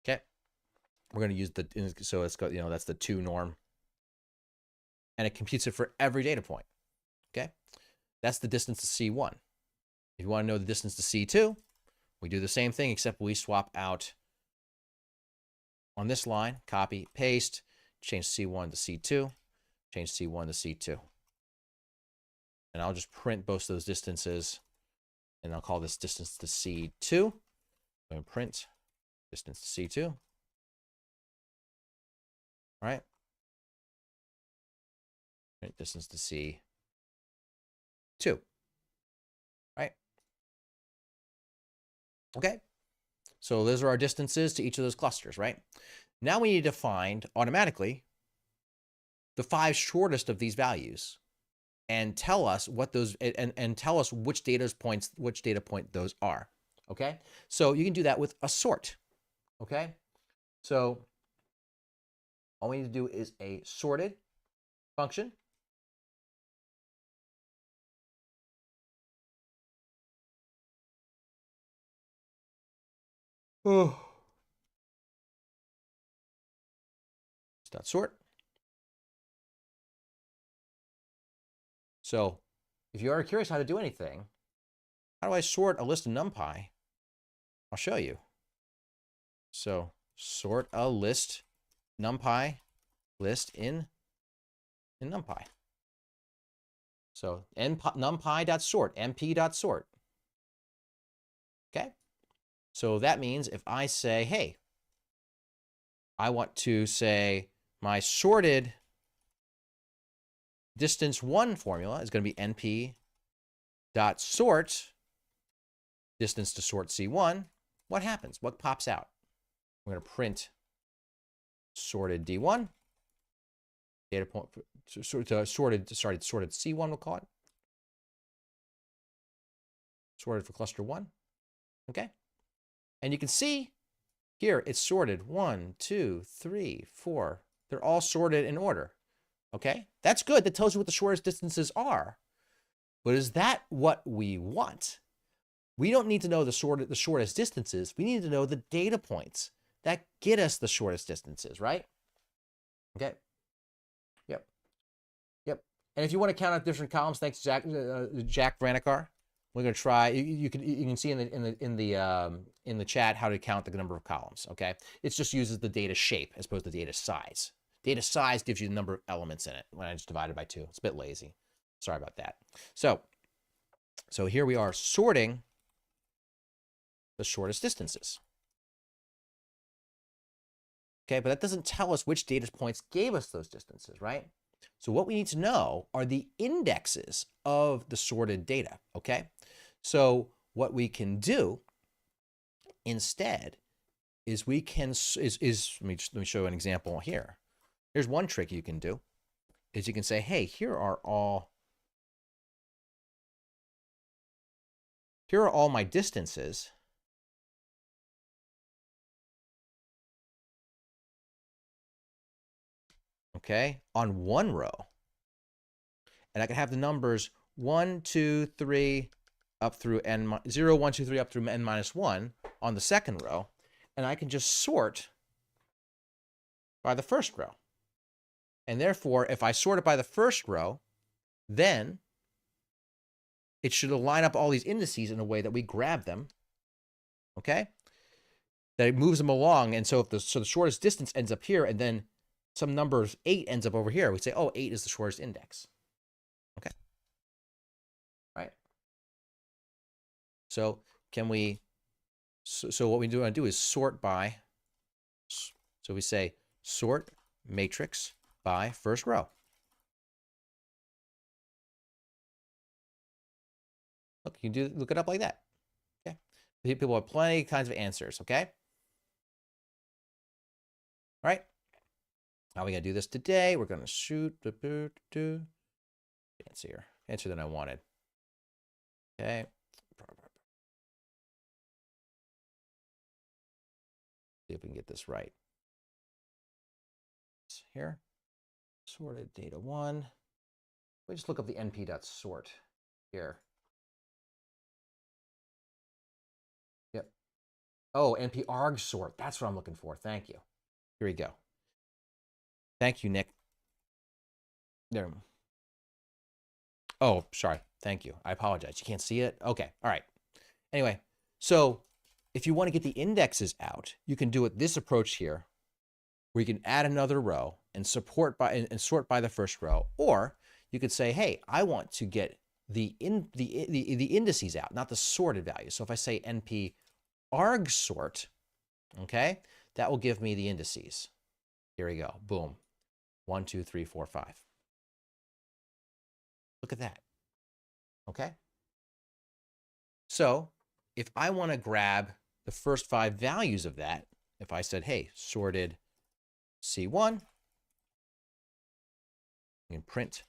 Okay. We're going to use so it's got, that's the 2 norm. And it computes it for every data point. Okay. That's the distance to C1. If you want to know the distance to C2, we do the same thing, except we swap out on this line, copy, paste, change C1 to C2, change C1 to C2. And I'll just print both those distances, and I'll call this distance to C2. And print distance to C2. All right. Print distance to C2. Right. Okay. So those are our distances to each of those clusters, right? Now we need to find automatically the 5 shortest of these values and tell us what those and tell us which data point those are. Okay. So you can do that with a sort. Okay. So all we need to do is a sorted function. Oh. Dot sort. So if you are curious how to do anything, how do I sort a list of NumPy? I'll show you. So sort a list NumPy list in NumPy. So numpy.sort, np.sort. Okay. So that means if I say, hey, I want to say my sorted distance 1 formula is going to be np.sort distance to sort C1. What happens? What pops out? We're going to print sorted D1. Data point sorted C1, we'll call it. Sorted for cluster 1. Okay. And you can see here it's sorted 1, 2, 3, 4. They're all sorted in order. Okay. That's good. That tells you what the shortest distances are. But is that what we want? We don't need to know the shortest distances. We need to know the data points that get us the shortest distances, right? Okay. Yep. Yep. And if you want to count out different columns, thanks, Jack Vranikar. We're going to try. You can see in the chat how to count the number of columns. Okay. It just uses the data shape as opposed to data size. Data size gives you the number of elements in it. When I just divided by 2, it's a bit lazy. Sorry about that. So here we are sorting the shortest distances. Okay, but that doesn't tell us which data points gave us those distances, right? So what we need to know are the indexes of the sorted data, okay? So what we can do instead is we can, let me show an example here. Here's one trick you can do, is you can say, hey, here are all my distances. Okay, on one row. And I can have the numbers 1, 2, 3 up through n 0, 1, 2, 3 up through n minus 1 on the second row. and I can just sort by the first row. And therefore, if I sort it by the first row, then it should line up all these indices in a way that we grab them, okay? That it moves them along. And so if the shortest distance ends up here, and then some number 8 ends up over here, we say, oh, 8 is the shortest index. Okay. Right. So can we, so what we want to do is sort by, so we say sort matrix by first row. Look, you can look it up like that. Okay. People have plenty of kinds of answers, okay? All right. How are we going to do this today? We're going to shoot. Fancier. Fancier than I wanted. Okay. See if we can get this right. Here. Sorted data 1. We just look up the np.sort here. Yep. Oh, np-arg sort. That's what I'm looking for. Thank you. Here we go. Thank you, Nick. There. Oh, sorry. Thank you. I apologize. You can't see it? Okay. All right. Anyway, so if you want to get the indexes out, you can do it this approach here, where you can add another row and sort by the first row. Or you could say, hey, I want to get the indices out, not the sorted values. So if I say np-arg sort, okay, that will give me the indices. Here we go. Boom. 1, 2, 3, 4, 5. Look at that. Okay. So if I want to grab the first 5 values of that, if I said, hey, sorted C1, you can print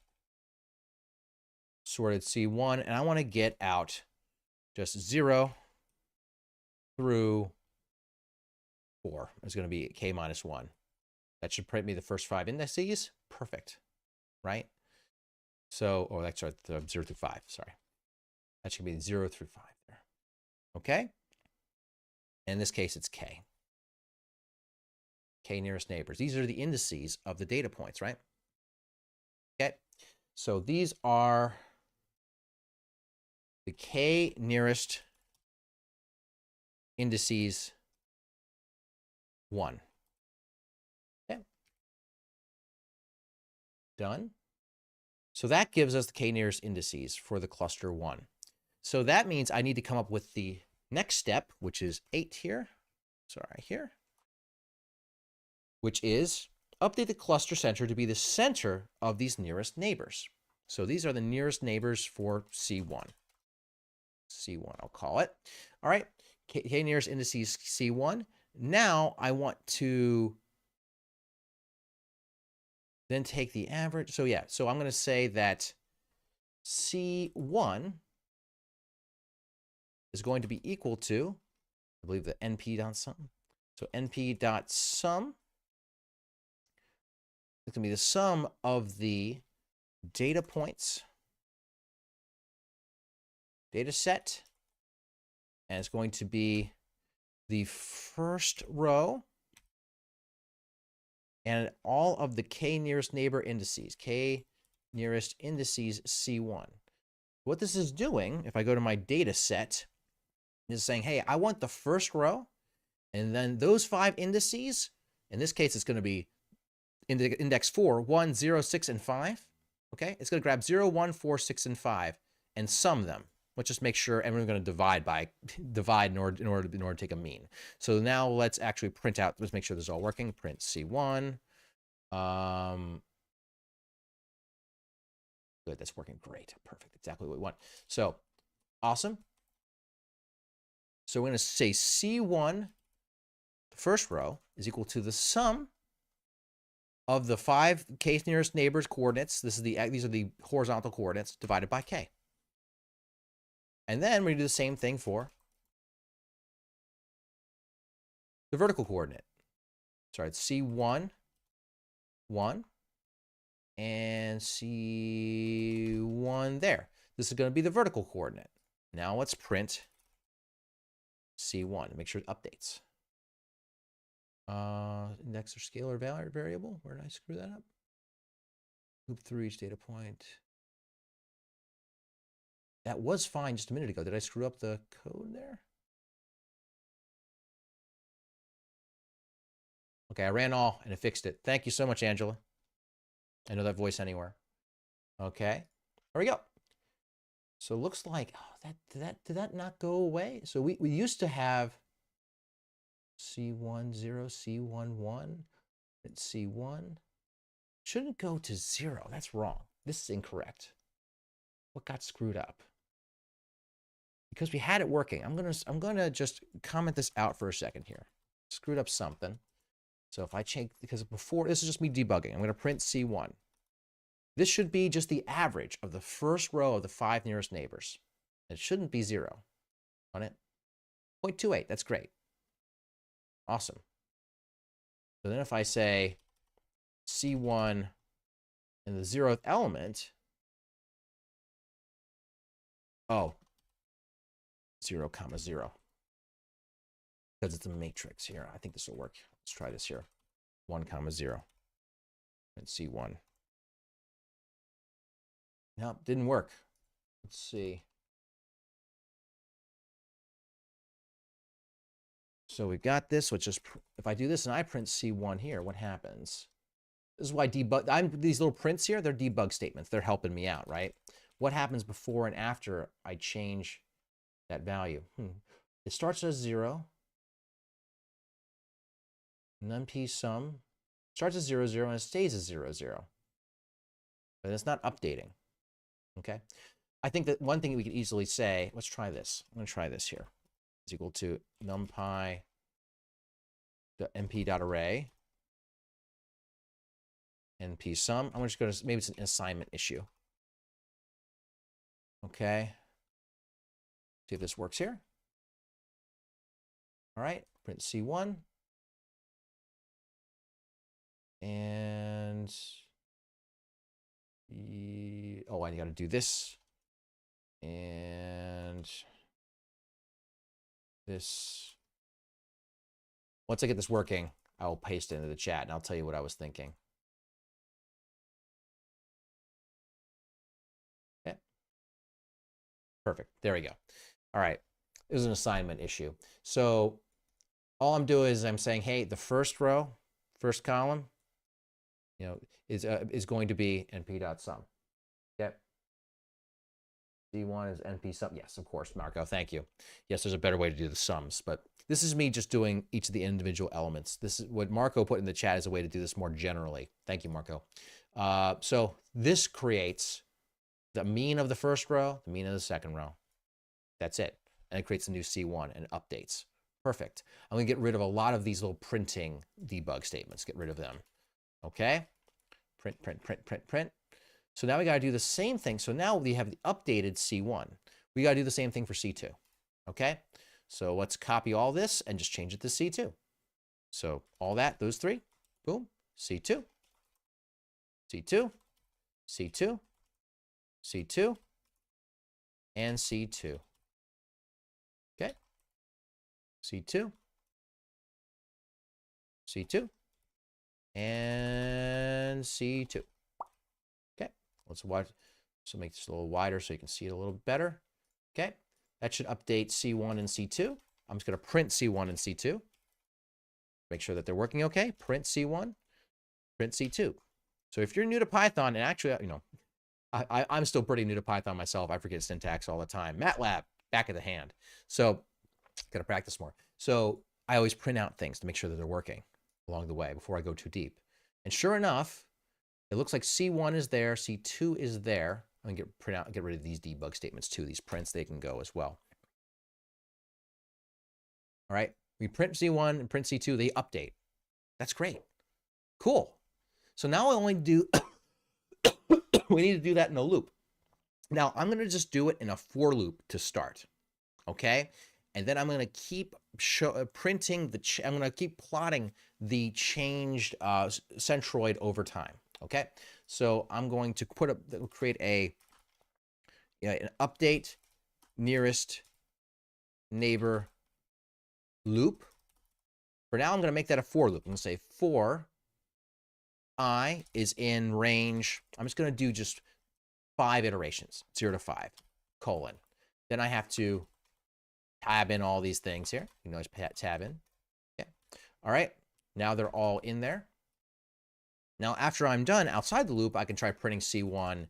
sorted C1, and I want to get out just 0 through 4. It's going to be k minus 1. That should print me the first 5 indices. Perfect, right? So, oh, that's right, 0 through 5, sorry. That should be 0 through 5 there. Okay? In this case, it's k. K nearest neighbors. These are the indices of the data points, right? Okay. So these are the k nearest indices 1. Okay. Done. So that gives us the k nearest indices for the cluster 1. So that means I need to come up with the next step, which is 8 here. Sorry, here. Which is update the cluster center to be the center of these nearest neighbors. So these are the nearest neighbors for C1. C1, I'll call it. All right, k nearest indices C1. Now I want to then take the average. So yeah, so I'm going to say that C1 is going to be equal to, I believe, the np.sum. So np.sum is going to be the sum of the data points, data set, and it's going to be the first row and all of the k nearest neighbor indices, k nearest indices C1. What this is doing, if I go to my data set, is saying, hey, I want the first row, and then those 5 indices, in this case, it's going to be index 4, 1, 0, 6, and 5. Okay, it's going to grab 0, 1, 4, 6, and 5 and sum them. Let's just make sure, and we're going to divide in order to take a mean. So now let's actually print out. Let's make sure this is all working. Print C1. Good, that's working great. Perfect, exactly what we want. So awesome. So we're going to say C1, the first row, is equal to the sum of the 5 k nearest neighbors coordinates. These are the horizontal coordinates divided by k. And then we do the same thing for the vertical coordinate. Sorry, it's C1, 1, and C1 there. This is going to be the vertical coordinate. Now let's print C1 and make sure it updates. Index or scalar variable. Where did I screw that up? Loop through each data point. That was fine just a minute ago. Did I screw up the code there? Okay, I ran all and it fixed it. Thank you so much, Angela. I know that voice anywhere. Okay, there we go. So it looks like, oh, did that not go away? So we used to have C10, C11, and C1. Shouldn't go to 0. That's wrong. This is incorrect. What got screwed up? Because we had it working. I'm gonna just comment this out for a second here. Screwed up something. So if I change, because before, this is just me debugging. I'm going to print C1. This should be just the average of the first row of the 5 nearest neighbors. It shouldn't be 0 on it. 0.28, that's great. Awesome. So then if I say C1 in the 0th element, oh, 0, 0. Because it's a matrix here. I think this will work. Let's try this here. 1, 0. And C1. Nope, didn't work. Let's see. So we've got this, which is, if I do this and I print C1 here, what happens? This is why these little prints here, they're debug statements. They're helping me out, right? What happens before and after I change that value? It starts as 0. NumP sum starts as 0, 0, and it stays as 0, 0. But it's not updating. Okay. I think that one thing we could easily say, let's try this. I'm going to try this here. Is equal to numpy np.array np sum. I'm just going to, maybe it's an assignment issue. Okay. See if this works here. All right. Print C1. And oh, I got to do this. And this. Once I get this working, I will paste it into the chat and I'll tell you what I was thinking. Okay. Perfect. There we go. All right. This is an assignment issue. So all I'm doing is I'm saying, hey, the first row, first column, you know, is going to be np.sum. Yep. C1 is np sum. Yes, of course, Marco. Thank you. Yes, there's a better way to do the sums, but this is me just doing each of the individual elements. This is what Marco put in the chat as a way to do this more generally. Thank you, Marco. So this creates the mean of the first row, the mean of the second row. That's it. And it creates a new C1 and updates. Perfect. I'm going to get rid of a lot of these little printing debug statements. Get rid of them. Okay? Print, print, print, print, print. So now we got to do the same thing. So now we have the updated C1. We got to do the same thing for C2. Okay? So let's copy all this and just change it to C2. So all that, those three, boom, C2, C2, C2, C2, and C2. Okay? C2, C2, and C2. Okay, let's watch. So make this a little wider so you can see it a little better. Okay, that should update C1 and C2. I'm just going to print C1 and C2. Make sure that they're working okay. Print C1, print C2. So if you're new to Python, and actually, you know, I'm still pretty new to Python myself. I forget syntax all the time. MATLAB, back of the hand. So got to practice more. So I always print out things to make sure that they're working along the way before I go too deep. And sure enough, it looks like C1 is there, C2 is there. I'm gonna get rid of these debug statements too. These prints, they can go as well. All right, we print C1 and print C2, they update. That's great. Cool. So now I only do, we need to do that in a loop. Now I'm gonna just do it in a for loop to start, okay? And then I'm gonna keep printing I'm gonna keep plotting the changed centroid over time. Okay, so I'm going to create an update nearest neighbor loop. For now, I'm going to make that a for loop. I'm going to say for I is in range. I'm just going to do just 5 iterations, 0 to 5, colon. Then I have to tab in all these things here. You can always tab in. Okay. All right. Now they're all in there. Now, after I'm done outside the loop, I can try printing C1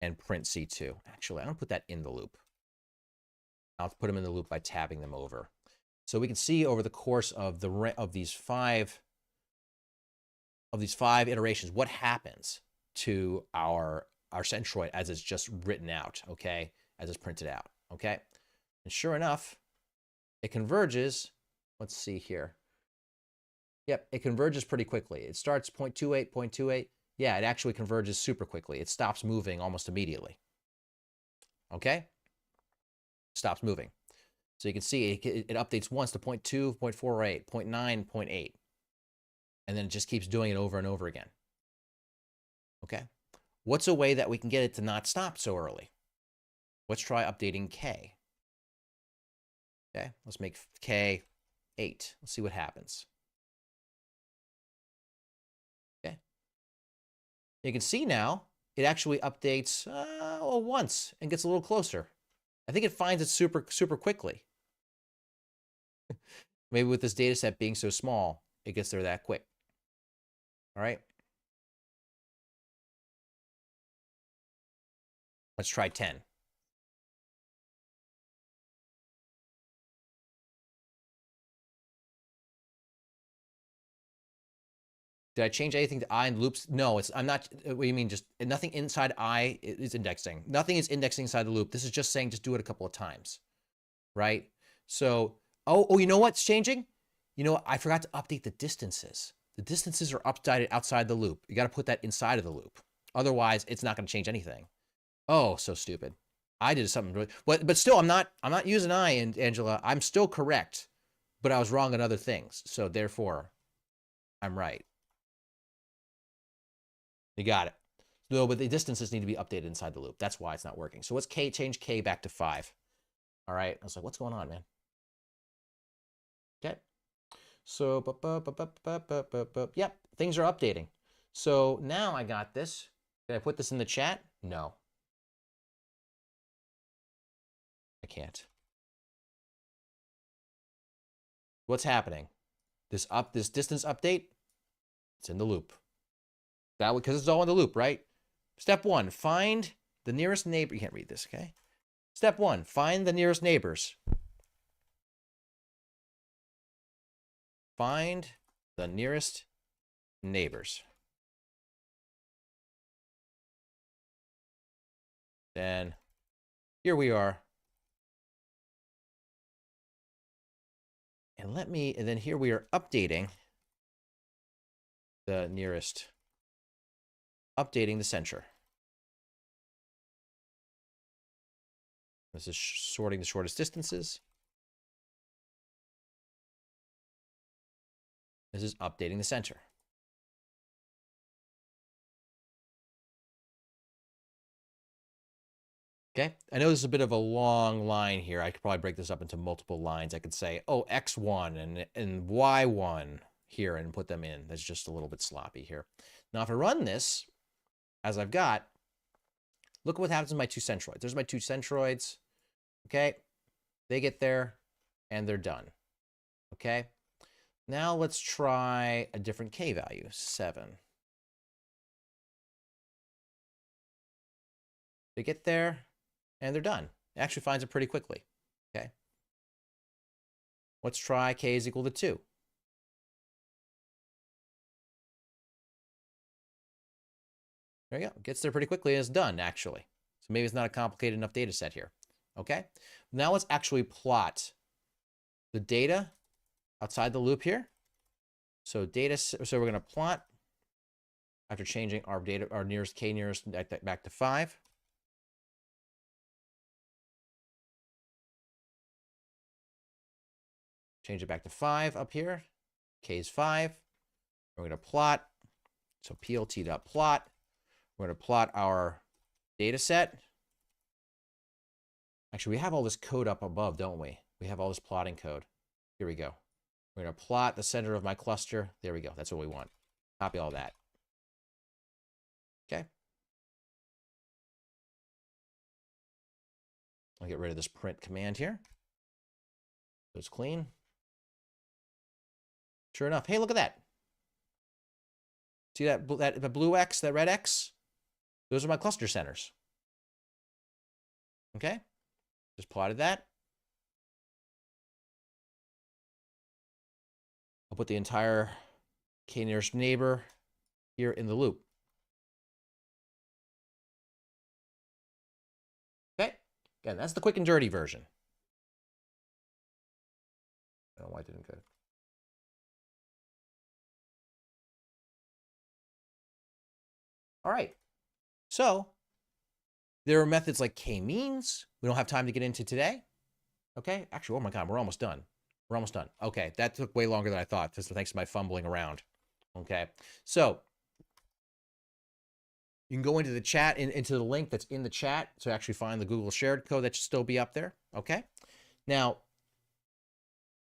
and print C2. Actually, I'm going to put that in the loop. I'll put them in the loop by tabbing them over. So we can see over the course of these five iterations what happens to our centroid as it's just written out, okay, as it's printed out, okay. And sure enough, it converges. Let's see here. Yep, it converges pretty quickly. It starts 0.28, 0.28. Yeah, it actually converges super quickly. It stops moving almost immediately. Okay? Stops moving. So you can see it updates once to 0.2, 0.48, 0.9, 0.8. And then it just keeps doing it over and over again. Okay? What's a way that we can get it to not stop so early? Let's try updating K. Okay, let's make K 8. Let's see what happens. Okay. You can see now it actually updates once and gets a little closer. I think it finds it super quickly. Maybe with this data set being so small, it gets there that quick. All right. Let's try 10. Did I change anything to I in loops? No, I'm not. What do you mean? Just nothing inside I is indexing. Nothing is indexing inside the loop. This is just saying just do it a couple of times, right? So, oh, you know what's changing? You know what? I forgot to update the distances. The distances are updated outside the loop. You got to put that inside of the loop. Otherwise, it's not going to change anything. Oh, so stupid. I did something, but still, I'm not using I, and Angela. I'm still correct, but I was wrong on other things. So therefore, I'm right. You got it. No, but the distances need to be updated inside the loop. That's why it's not working. So let's change K back to 5. All right. I was like, what's going on, man? Okay. So, yep, things are updating. So now I got this. Did I put this in the chat? No. I can't. What's happening? This distance update, it's in the loop. That because it's all in the loop, right? Step 1, find the nearest neighbor. You can't read this, okay? Step 1, find the nearest neighbors. Find the nearest neighbors. Then here we are. And then here we are updating the nearest, updating the center. This is sorting the shortest distances. This is updating the center. Okay, I know this is a bit of a long line here. I could probably break this up into multiple lines. I could say, oh, X1 and Y1 here and put them in. That's just a little bit sloppy here. Now, if I run this, as I've got, look what happens to my 2 centroids. There's my 2 centroids. Okay, they get there and they're done. Okay, now let's try a different K value, 7. They get there and they're done. It actually finds it pretty quickly. Okay, let's try K is equal to 2. There you go. Gets there pretty quickly and it's done, actually. So maybe it's not a complicated enough data set here. Okay, now let's actually plot the data outside the loop here. So we're going to plot after changing our data, our nearest K nearest back to 5. Change it back to 5 up here. K is 5. We're going to plot. So plt.plot. We're going to plot our data set. Actually, we have all this code up above, don't we? We have all this plotting code. Here we go. We're going to plot the center of my cluster. There we go. That's what we want. Copy all that. Okay. I'll get rid of this print command here. So it's clean. Sure enough. Hey, look at that. See that blue X, that red X? Those are my cluster centers. Okay. Just plotted that. I'll put the entire k nearest neighbor here in the loop. Okay. Again, that's the quick and dirty version. I don't know why it didn't go. All right. So there are methods like k-means. We don't have time to get into today. Okay. Actually, oh my God, we're almost done. We're almost done. Okay. That took way longer than I thought. Just thanks to my fumbling around. Okay. So you can go into the chat, into the link that's in the chat to actually find the Google shared code that should still be up there. Okay. Now,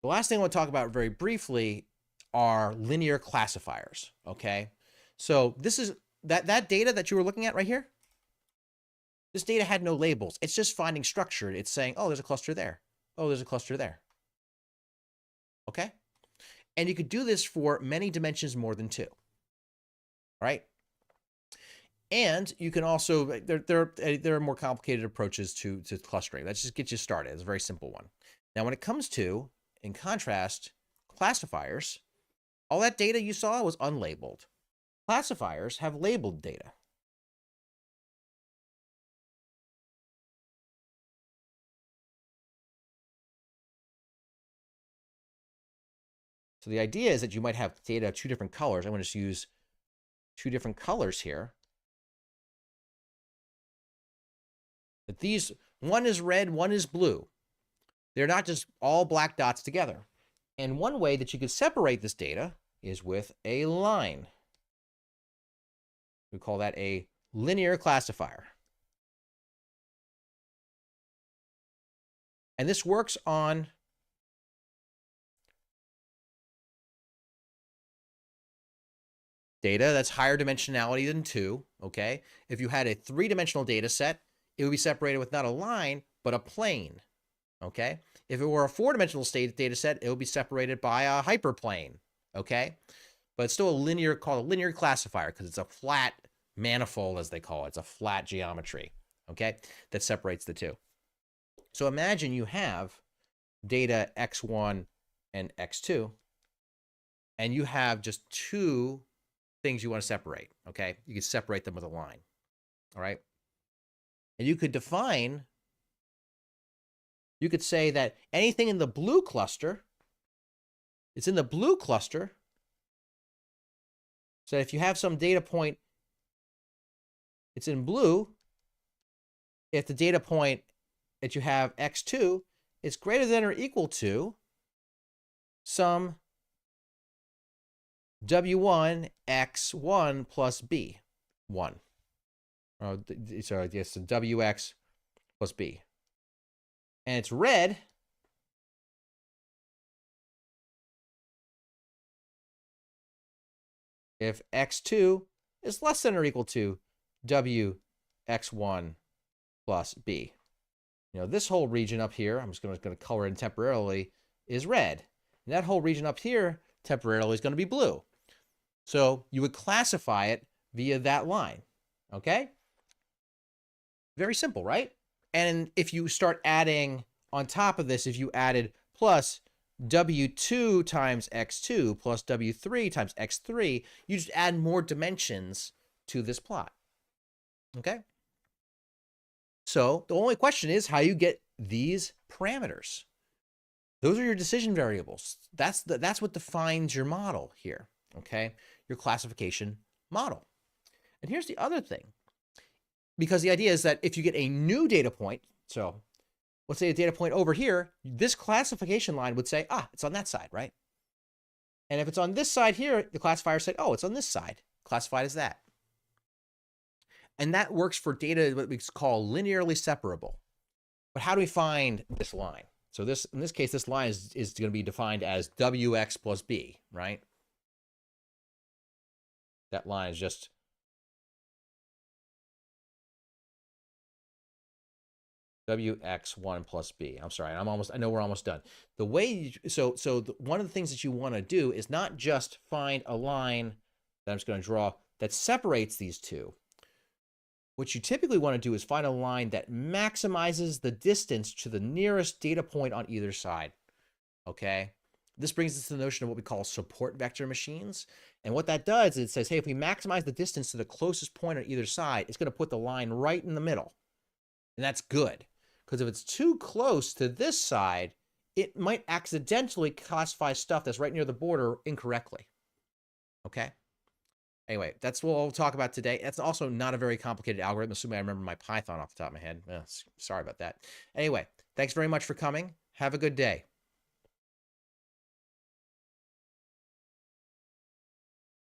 the last thing I want to talk about very briefly are linear classifiers. Okay. So this is that data that you were looking at right here. This data had no labels. It's just finding structure. It's saying, oh, there's a cluster there. Oh, there's a cluster there. Okay. And you could do this for many dimensions more than 2. All right. And you can also, there are more complicated approaches to clustering. Let's just get you started. It's a very simple one. Now, when it comes to, in contrast, classifiers, all that data you saw was unlabeled. Classifiers have labeled data. So the idea is that you might have data of 2 different colors. I'm going to just use 2 different colors here. But these, one is red, one is blue. They're not just all black dots together. And one way that you could separate this data is with a line. We call that a linear classifier. And this works on data that's higher dimensionality than 2, okay? If you had a 3-dimensional data set, it would be separated with not a line, but a plane, okay? If it were a 4-dimensional data set, it would be separated by a hyperplane, okay? But it's still a linear, called a linear classifier because it's a flat manifold, as they call it. It's a flat geometry, okay, that separates the 2. So imagine you have data x1 and x2, and you have just 2 things you want to separate, okay? You can separate them with a line, all right? And you could define, you could say that anything in the blue cluster, it's in the blue cluster. So if you have some data point, it's in blue. If the data point that you have x2 is greater than or equal to some w1 x1 plus b1. Sorry, yes, wx plus b. And it's red if x2 is less than or equal to wx1 plus b. You know, this whole region up here, I'm just going to color in temporarily, is red. And that whole region up here temporarily is going to be blue. So you would classify it via that line, okay? Very simple, right? And if you start adding on top of this, if you added plus w2 times x2 plus w3 times x3, you just add more dimensions to this plot, okay? So the only question is how you get these parameters. Those are your decision variables. That's what defines your model here, okay? Your classification model. And here's the other thing. Because the idea is that if you get a new data point, so let's say a data point over here, this classification line would say, ah, it's on that side, right? And if it's on this side here, the classifier said, oh, it's on this side, classified as that. And that works for data what we call linearly separable. But how do we find this line? So this, in this case, this line is going to be defined as wx plus b, right? That line is just wx1 plus b. I'm sorry, I know we're almost done. The way one of the things that you want to do is not just find a line that I'm just going to draw that separates these two. What you typically want to do is find a line that maximizes the distance to the nearest data point on either side. Okay? This brings us to the notion of what we call support vector machines. And what that does is it says, hey, if we maximize the distance to the closest point on either side, it's going to put the line right in the middle. And that's good. Because if it's too close to this side, it might accidentally classify stuff that's right near the border incorrectly. Okay? Anyway, that's what we'll talk about today. That's also not a very complicated algorithm, assuming I remember my Python off the top of my head. Sorry about that. Anyway, thanks very much for coming. Have a good day.